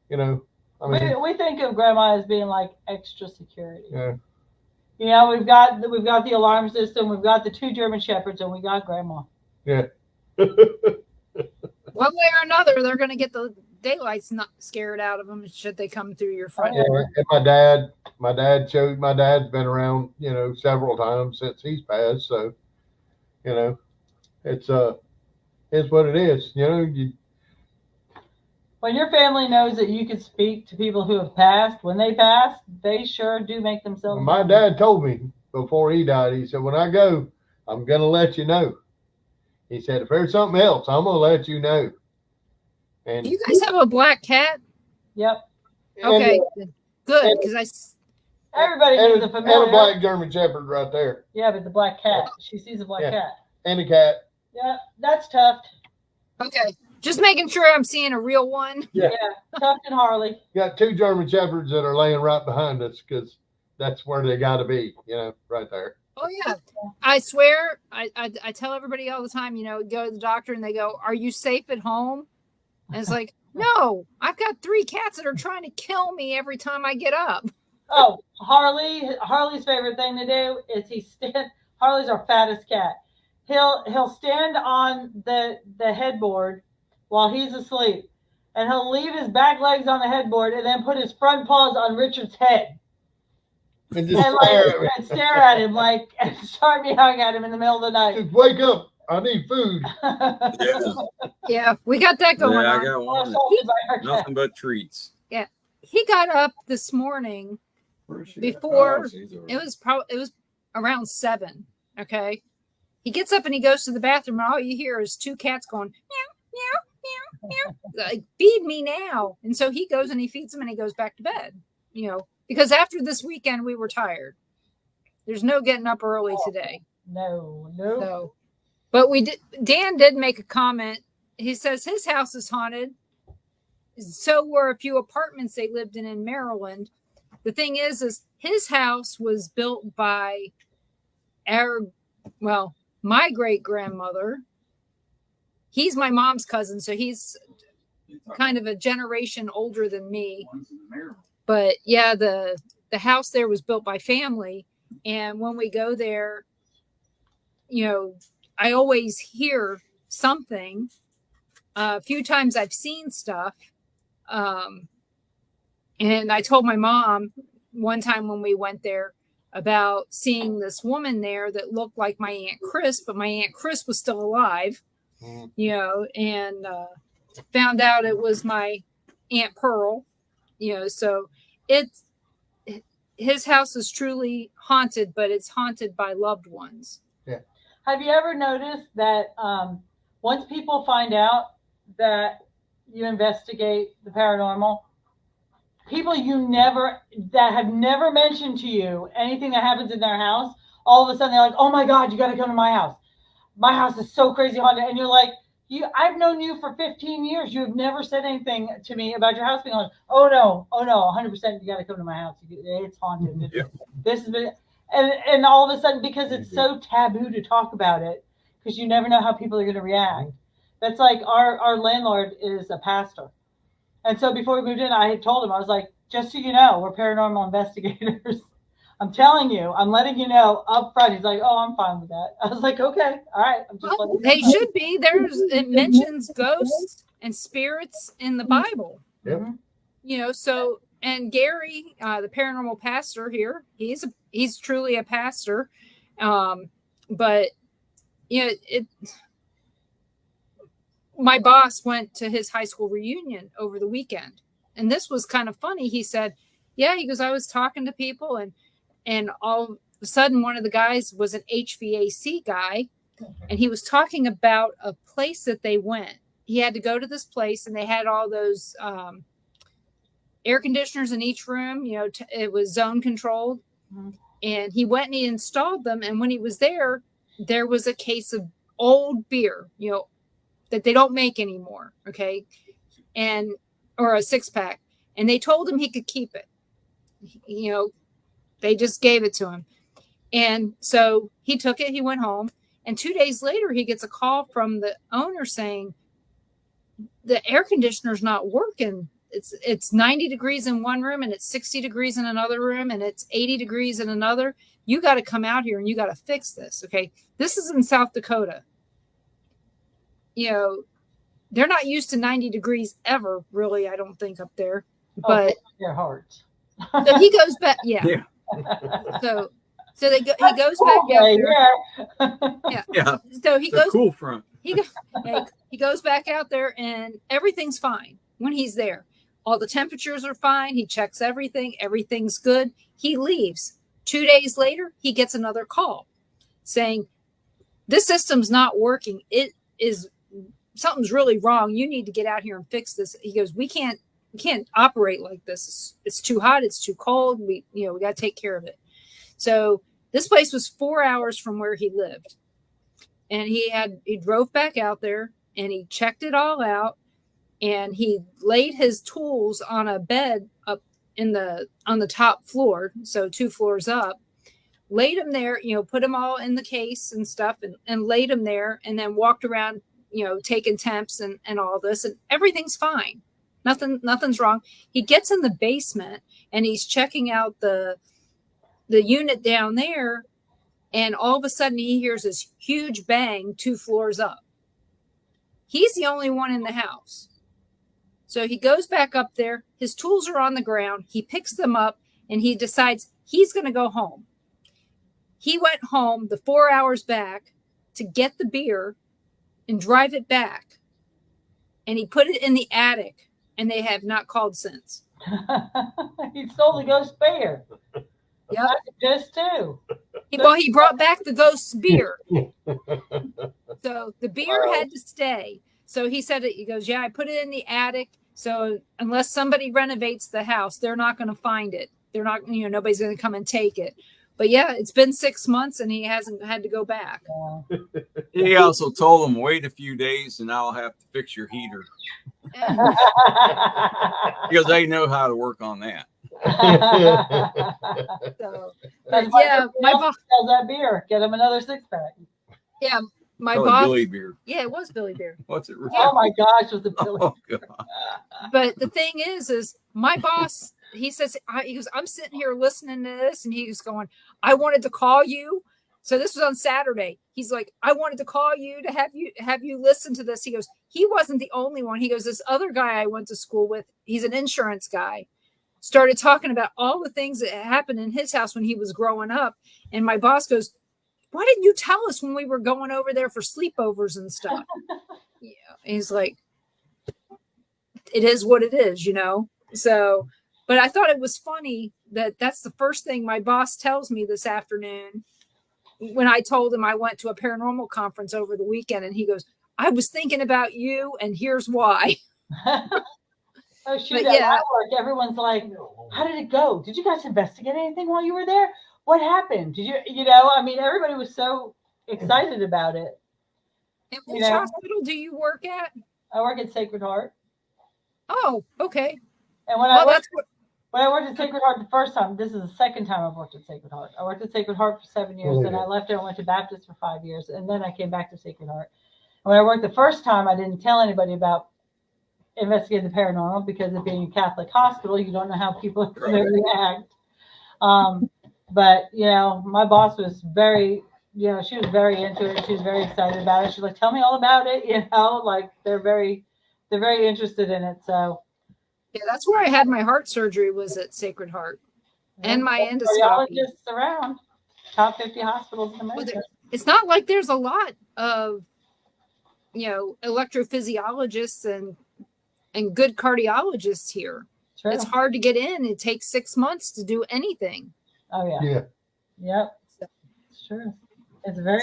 you know, I mean, we think of Grandma as being like extra security. yeah. You know, we've got the alarm system, we've got the 2 German Shepherds, and we got Grandma. Yeah. One way or another, they're going to get the daylights not scared out of them should they come through your front Yeah, door. and my dad's been around, you know, several times since he's passed. So, you know, it's what it is. You know, When your family knows that you can speak to people who have passed, when they pass, they sure do make themselves my known. dad told me before he died, he said, when I go, I'm going to let you know. He said, if there's something else, I'm going to let you know. And Do you guys have a black cat? Yep. Okay, good, because Everybody and needs a familiar. a black German Shepherd right there. Yeah, but the black cat. She sees a black cat. And a cat. Yeah, that's Tuft. okay, just making sure I'm seeing a real one. Yeah. Tuft and Harley. Got 2 German Shepherds that are laying right behind us because that's where they got to be, you know, right there. Oh yeah, I swear, I tell everybody all the time, you know, go to the doctor and they go, "Are you safe at home?" And it's like, no, I've got 3 cats that are trying to kill me every time I get up. Oh, Harley's favorite thing to do is Harley's our fattest cat. He'll stand on the headboard while he's asleep, and he'll leave his back legs on the headboard and then put his front paws on Richard's head And just stare at me. and stare at him and start meowing at him in the middle of the night. Just wake up. I need food. Yeah, Yeah, we got that going yeah, I on. got one. Assaulted by our cat. Nothing but treats. He got up this morning. Where's she at? Before- Oh, she's over It was around 7. Okay, he gets up and he goes to the bathroom, and all you hear is 2 cats going meow meow meow meow, like, feed me now. And so he goes and he feeds them and he goes back to bed. You know, because after this weekend we were tired. There's no getting up early today. No. So, but Dan did make a comment. He says his house is haunted. So were a few apartments they lived in Maryland. The thing is his house was built by my great grandmother. He's my mom's cousin, so he's kind of a generation older than me. But yeah, the house there was built by family, and when we go there, you know, I always hear something. A few times I've seen stuff. And I told my mom one time when we went there about seeing this woman there that looked like my Aunt Chris, but my Aunt Chris was still alive, you know, and found out it was my Aunt Pearl, you know, so his house is truly haunted, but it's haunted by loved ones. Yeah. Have you ever noticed that once people find out that you investigate the paranormal, people that have never mentioned to you anything that happens in their house, all of a sudden they're like, "Oh my God, you got to come to my house. My house is so crazy haunted." And you're like, I've known you for 15 years. You have never said anything to me about your house being haunted. Oh no, 100%. You got to come to my house. It's haunted. Yeah. This has been, and all of a sudden, because it's so taboo to talk about it, because you never know how people are going to react. That's like our landlord is a pastor. And so before we moved in, I had told him, I was like, just so you know, we're paranormal investigators. I'm telling you, I'm letting you know up front. He's like, "Oh, I'm fine with that." I was like, "Okay, all right." I'm just letting They you know. should be. It mentions ghosts and spirits in the Bible. Yep. Mhm. You know, so, and Gary, the paranormal pastor here, he's truly a pastor. But you know, my boss went to his high school reunion over the weekend, and this was kind of funny. He said, "Yeah," he goes, "I was talking to people, and all a sudden, one of the guys was an HVAC guy, and he was talking about a place that they went. He had to go to this place, and they had all those air conditioners in each room. You know, it was zone controlled. Mm-hmm. And he went and he installed them. And when he was there was a case of old beer, you know, that they don't make anymore. Okay. Or a 6-pack. And they told him he could keep it. You know, they just gave it to him. And so he took it, he went home. And 2 days later, he gets a call from the owner saying, the air conditioner's not working. It's 90 degrees in one room and it's 60 degrees in another room and it's 80 degrees in another. You got to come out here and you got to fix this. Okay. This is in South Dakota. You know, they're not used to 90 degrees ever, really, I don't think, up there. But your heart. So he goes back. Yeah. So he goes back out there. Yeah. So he goes cool front. He goes back out there and everything's fine when he's there. All the temperatures are fine. He checks everything. Everything's good. He leaves. 2 days later, he gets another call saying, this system's not working. Something's really wrong. You need to get out here and fix this. He goes, we can't operate like this. It's too hot. It's too cold. We got to take care of it. So this place was 4 hours from where he lived. And he drove back out there and he checked it all out. And he laid his tools on a bed up on the top floor, so 2 floors up, laid them there, put them all in the case and stuff and laid them there and then walked around, taking temps and all this, and everything's fine. Nothing's wrong. He gets in the basement and he's checking out the unit down there, and all of a sudden he hears this huge bang 2 floors up. He's the only one in the house. So he goes back up there. His tools are on the ground. He picks them up and he decides he's going to go home. He went home the 4 hours back to get the beer and drive it back. And he put it in the attic, and they have not called since. He stole the ghost beer. Yep. Just too. He brought back the ghost beer. So the beer had to stay. So he said it. He goes, yeah, I put it in the attic. So unless somebody renovates the house, they're not going to find it. They're not, nobody's going to come and take it. But yeah, it's been 6 months and he hasn't had to go back. Yeah. He also told them, wait a few days and I'll have to fix your heater. Because they know how to work on that. So, but yeah, my boss sells that beer. Get him another 6-pack. Yeah, my Probably boss. Billy beer. Yeah, it was Billy beer. What's it? Oh my gosh, was it Billy? Oh God. But the thing is my boss, he says, he goes, I'm sitting here listening to this, and he's going, I wanted to call you. So this was on Saturday. He's like, I wanted to call you to have you listen to this. He goes, he wasn't the only one. He goes, this other guy I went to school with, he's an insurance guy, started talking about all the things that happened in his house when he was growing up. And my boss goes, why didn't you tell us when we were going over there for sleepovers and stuff? Yeah. He's like, it is what it is, So, but I thought it was funny that that's the first thing my boss tells me this afternoon when I told him I went to a paranormal conference over the weekend, and he goes, I was thinking about you and here's why. Oh, shoot, at my work, everyone's like, how did it go? Did you guys investigate anything while you were there? What happened? Did everybody was so excited about it. And which hospital do you work at? I work at Sacred Heart. Oh, okay. And when I worked at Sacred Heart the first time, this is the second time I've worked at Sacred Heart. I worked at Sacred Heart for 7 years, then I left there and went to Baptist for 5 years, and then I came back to Sacred Heart. And when I worked the first time, I didn't tell anybody about investigating the paranormal because of being a Catholic hospital, you don't know how people are going to react. But, my boss was very, she was very into it. She was very excited about it. She's like, tell me all about it. They're very interested in it. So. Yeah, that's where I had my heart surgery, was at Sacred Heart. And my endoscopy. Cardiologists around, top 50 hospitals in America. Well, it's not like there's a lot of, electrophysiologists and good cardiologists here. True. It's hard to get in. It takes 6 months to do anything. Oh, yeah. Yeah. Yep. true. It's very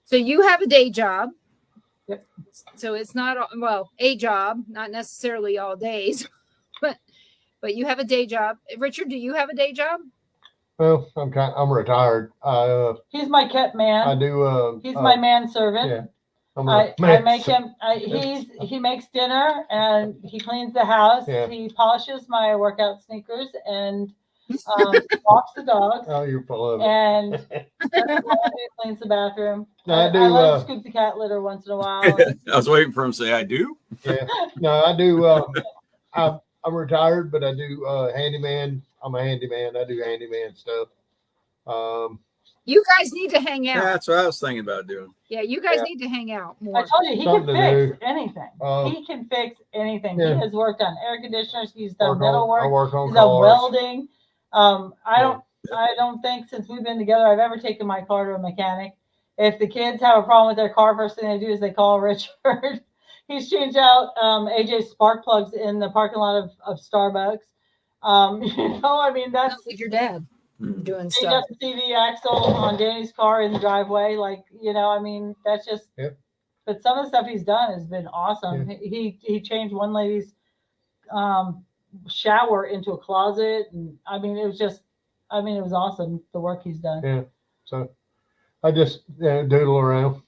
So you have a day job. Yep. So it's not a job, not necessarily all days, but you have a day job. Richard, do you have a day job? Well, I'm retired. He's my kept man. I do. He's my manservant. Yeah. I make him. He makes dinner and he cleans the house. Yeah. He polishes my workout sneakers and walks the dogs. Oh, you're full of it. And he cleans the bathroom. I do. I let him scoop the cat litter once in a while. I was waiting for him to say I do. Yeah. No, I do. I'm retired, but I do handyman. I'm a handyman. I do handyman stuff. You guys need to hang out. That's what I was thinking about doing. Yeah, you guys need to hang out more. I told you, he Something can to fix anything. He can fix anything. Yeah. He has worked on air conditioners. He's done metal I work. work on He's done cars. welding. I don't think since we've been together I've ever taken my car to a mechanic. If the kids have a problem with their car, first thing they do is they call Richard. He's changed out AJ's spark plugs in the parking lot of Starbucks. I mean, that's Sounds like your dad doing he stuff. does the CV axle on Danny's car in the driveway. I mean, that's just. Yep. But some of the stuff he's done has been awesome. Yeah. He changed one lady's shower into a closet, and I mean, it was awesome the work he's done. Yeah. So I just doodle around.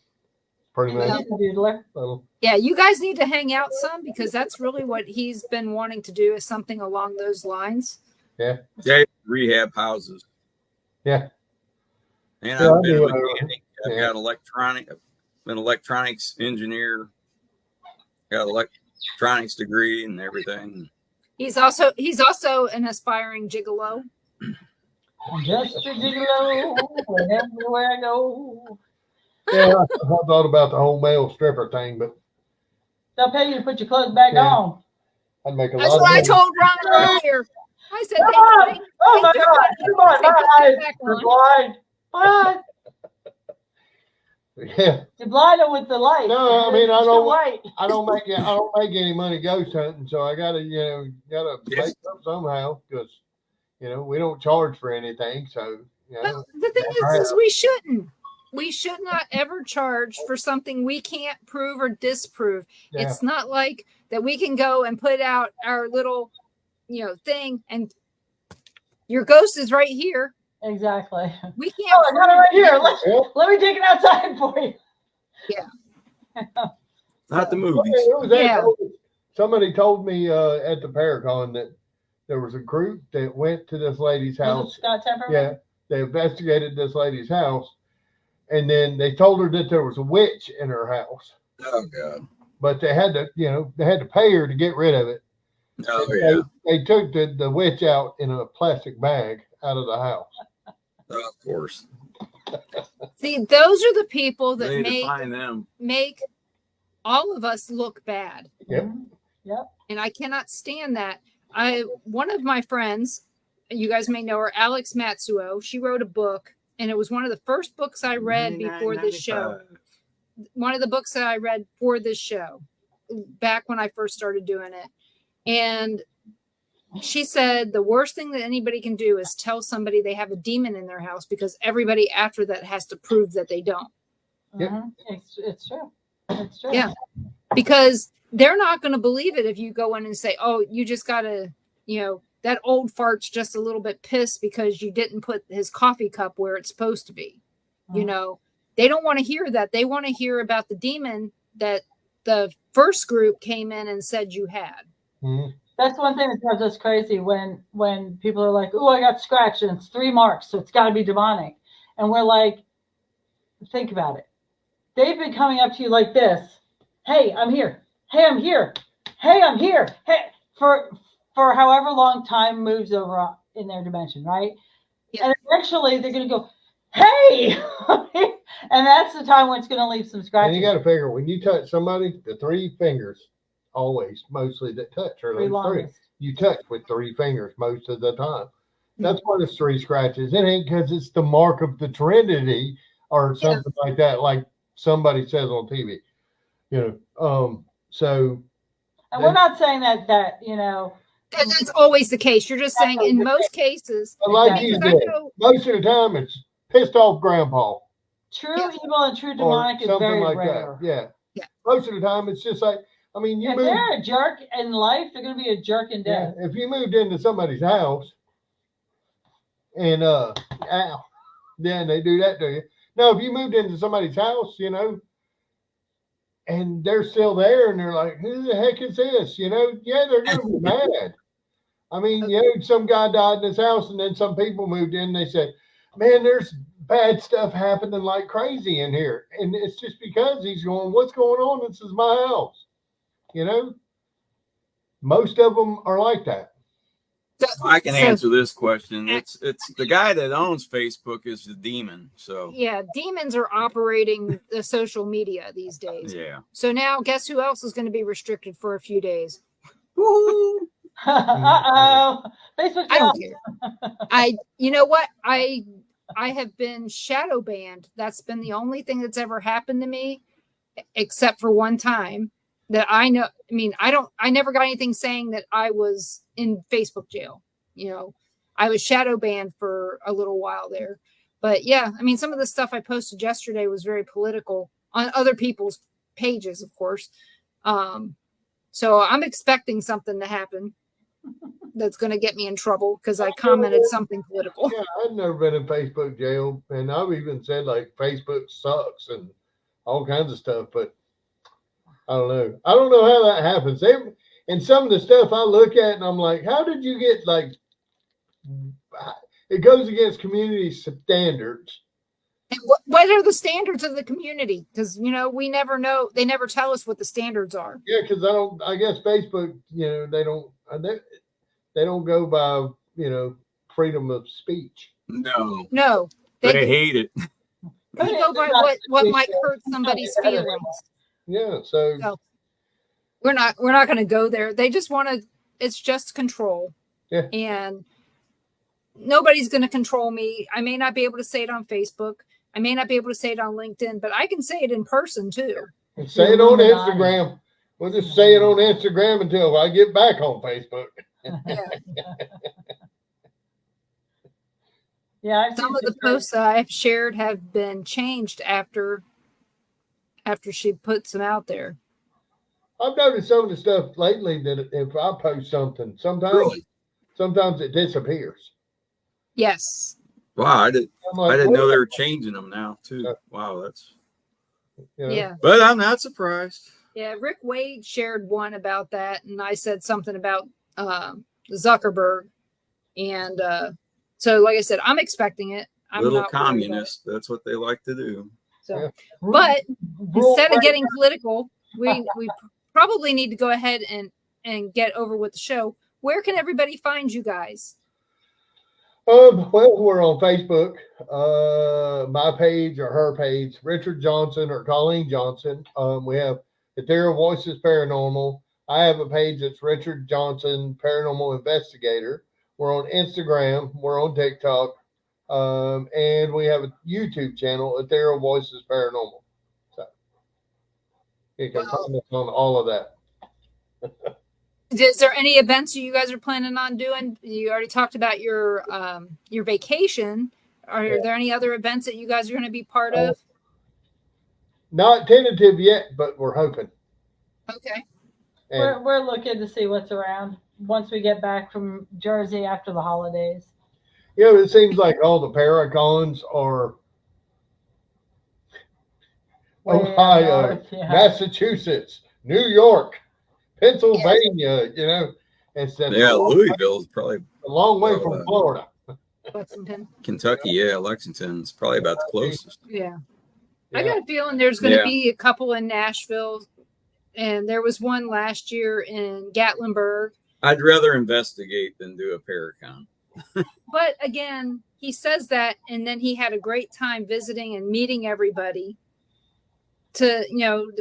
Pretty much. He's a doodler. Yeah, you guys need to hang out some because that's really what he's been wanting to do is something along those lines. Yeah. Yeah, rehab houses. Yeah. And Yeah, I've been a I do, mechanic. I've been an electronics engineer. Got an electronics degree and everything. He's also an aspiring gigolo. I'm just a gigolo everywhere I go. Yeah, I thought about the whole male stripper thing, but they'll pay you to put your clothes back on. I'd make a That's lot what I of told Ron earlier. I said, Oh my God! Come on, you're blind. Yeah. You're blinded with the light. No, I mean I It's don't make any money ghost hunting, so I gotta make up somehow because we don't charge for anything. So Well, the thing is we should not ever charge for something we can't prove or disprove. Yeah. It's not like that we can go and put out our little thing and your ghost is right here. Exactly. We can't. I got it right here. Let me take it outside for you. Yeah. Not the movies. Somebody told me at the Paracon that there was a group that went to this lady's house. Scott Temperman? Yeah, they investigated this lady's house, and then they told her that there was a witch in her house. Oh God! But they had to pay her to get rid of it. Oh yeah. They took the witch out in a plastic bag out of the house. Oh, of course. See, those are the people that They need to find them. make all of us look bad. Yep. Yep. And I cannot stand that. One of my friends, you guys may know her, Alex Matsuo, she wrote a book, and it was one of the first books I read before this show. One of the books that I read for this show, back when I first started doing it. And she said the worst thing that anybody can do is tell somebody they have a demon in their house because everybody after that has to prove that they don't. Yep. It's true. It's true. Yeah. Because they're not going to believe it if you go in and say, oh, you just got to, that old fart's just a little bit pissed because you didn't put his coffee cup where it's supposed to be. They don't want to hear that. They want to hear about the demon that the first group came in and said you had. Mm-hmm. That's one thing that drives us crazy when people are like, oh, I got scratched and it's 3 marks, so it's got to be demonic. And we're like, think about it. They've been coming up to you like this. Hey, I'm here. Hey, I'm here. Hey, I'm here. Hey, for however long time moves over in their dimension, right? Yeah. And eventually they're going to go, hey! And that's the time when it's going to leave some scratches. And you got to figure, when you touch somebody, the 3 fingers, mostly that touch, or three. You touch with 3 fingers most of the time. That's why there's 3 scratches. It ain't because it's the mark of the Trinity or something like that, like somebody says on TV. So. And we're not saying that that's always the case. You're just saying in most cases. Like you said, most of the time pissed off grandpa. True Yeah. evil and true Or demonic is something very like rare. that. Yeah. Yeah. Most of the time, it's just like, I mean, you If move. they're a jerk in life, they're going to be a jerk in Yeah, death. if you moved into somebody's house and ow, then they do that to you. No, if you moved into somebody's house, you know, and they're still there and they're like, who the heck is this? You know, yeah, they're gonna be mad. I mean, you know, some guy died in his house and then some people moved in and they said, man, there's bad stuff happening like crazy in here. And it's just because he's going, what's going on? This is my house. You know? Most of them are like that. I can answer this question. It's the guy that owns Facebook is the demon. So yeah, demons are operating the social media these days. yeah. So now, guess who else is going to be restricted for a few days? Uh-oh. Facebook I jail. don't care. You know what? I have been shadow banned. That's been the only thing that's ever happened to me, except for one time that I know. I mean, I never got anything saying that I was in Facebook jail. You know, I was shadow banned for a little while there. But yeah, I mean, some of the stuff I posted yesterday was very political on other people's pages, of course. So I'm expecting something to happen that's going to get me in trouble because I commented something political. Yeah, I've never been in Facebook jail, and I've even said like Facebook sucks and all kinds of stuff, but I don't know. I don't know how that happens. And some of the stuff I look at and I'm like, how did you get like, it goes against community standards. And what are the standards of the community? Because, you know, we never know. They never tell us what the standards are. Yeah, because I guess Facebook, you know, they don't go by, you know, freedom of speech. No, they hate it. They go by what might hurt somebody's feelings. Yeah, so we're not going to go there. They just want to. It's just control. Yeah. And nobody's going to control me. I may not be able to say it on Facebook. I may not be able to say it on LinkedIn, but I can say it in person too. And say it on Instagram. We'll just say it on Instagram until I get back on Facebook. Yeah. Some of the posts that I've shared have been changed after she puts them out there. I've noticed some of the stuff lately that if I post something, sometimes it disappears. Yes. Wow, I didn't know they were changing them now too. Wow, that's yeah. But I'm not surprised. Yeah, Rick Wade shared one about that, and I said something about Zuckerberg, and so like I said, I'm expecting it. I'm Little not communist. That's what they like to do. So, but instead of getting political, we probably need to go ahead and get over with the show. Where can everybody find you guys? Well, we're on Facebook. My page or her page, Richard Johnson or Colleen Johnson. We have Ethereal Voices Paranormal. I have a page that's Richard Johnson Paranormal Investigator. We're on Instagram. We're on TikTok. And we have a YouTube channel, Ethereal Voices Paranormal. So you can find us on all of that. Is there any events you guys are planning on doing? You already talked about your vacation. Are there any other events that you guys are going to be part of? Not tentative yet, but we're hoping. Okay. We're looking to see what's around once we get back from Jersey after the holidays. Yeah, it seems like all the Paracons are Ohio, Massachusetts, New York, Pennsylvania, you know. Louisville is probably a long way from Florida. Lexington. Kentucky, Lexington's probably about the closest. Yeah. I got a feeling there's going to be a couple in Nashville, and there was one last year in Gatlinburg. I'd rather investigate than do a Paracon. But again, he says that, and then he had a great time visiting and meeting everybody to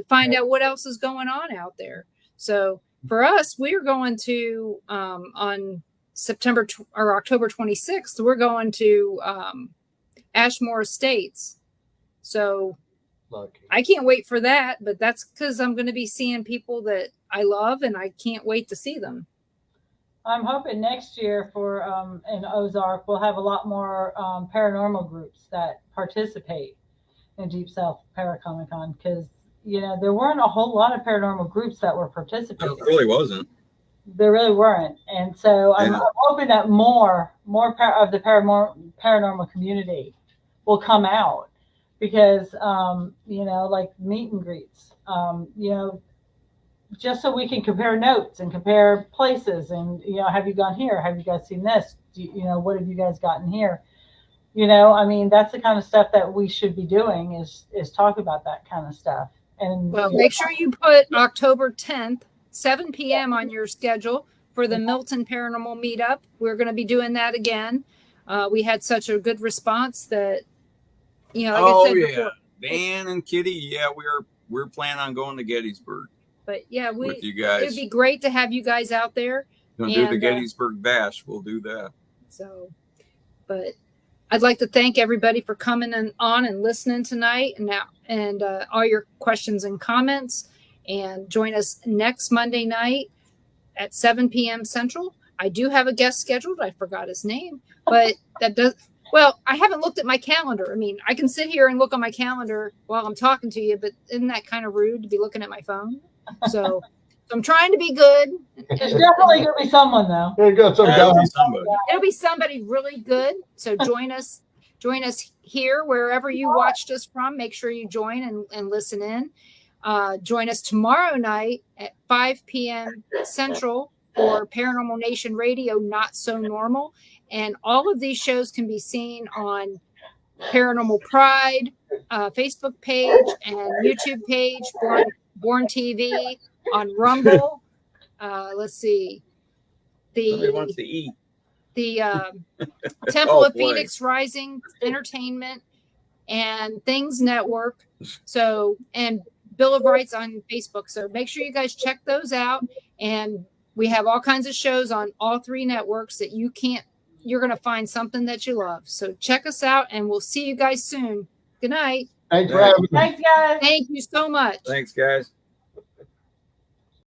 find out what else is going on out there. So for us, we're going to on October 26th, we're going to Ashmore Estates. So Lucky. I can't wait for that, but that's because I'm going to be seeing people that I love, and I can't wait to see them. I'm hoping next year for in Ozark we'll have a lot more paranormal groups that participate in Deep South Paracomic-Con, because there weren't a whole lot of paranormal groups that were participating. It really wasn't. There really weren't, and so I'm hoping that more of the paranormal community will come out, because like meet and greets, just so we can compare notes and compare places, and have you gone here? Have you guys seen this? What have you guys gotten here? I mean, that's the kind of stuff that we should be doing is talk about that kind of stuff. And well, make sure you put October 10th, 7 p.m. on your schedule for the Milton Paranormal Meetup. We're going to be doing that again. We had such a good response that, like I said before, Dan and Kitty, we're planning on going to Gettysburg. But with you guys, it'd be great to have you guys out there. Gonna do the Gettysburg Bash. We'll do that. So, but I'd like to thank everybody for coming on and listening tonight, and all your questions and comments. And join us next Monday night at 7 p.m. Central. I do have a guest scheduled. I forgot his name, but well, I haven't looked at my calendar. I mean, I can sit here and look on my calendar while I'm talking to you, but isn't that kind of rude to be looking at my phone? So I'm trying to be good. It's definitely going to be someone, though. It'll be somebody really good. So join us here wherever you watched us from. Make sure you join and listen in. Join us tomorrow night at 5 p.m. Central for Paranormal Nation Radio, Not So Normal. And all of these shows can be seen on Paranormal Pride Facebook page and YouTube page, Born TV, on Rumble. Let's see. Somebody wants to eat. The Temple of Phoenix Rising Entertainment and Things Network. So, and Bill of Rights on Facebook. So make sure you guys check those out. And we have all kinds of shows on all three networks that you're going to find something that you love. So check us out, and we'll see you guys soon. Good night. Thanks for having me. Thanks, guys. Thank you so much. Thanks, guys.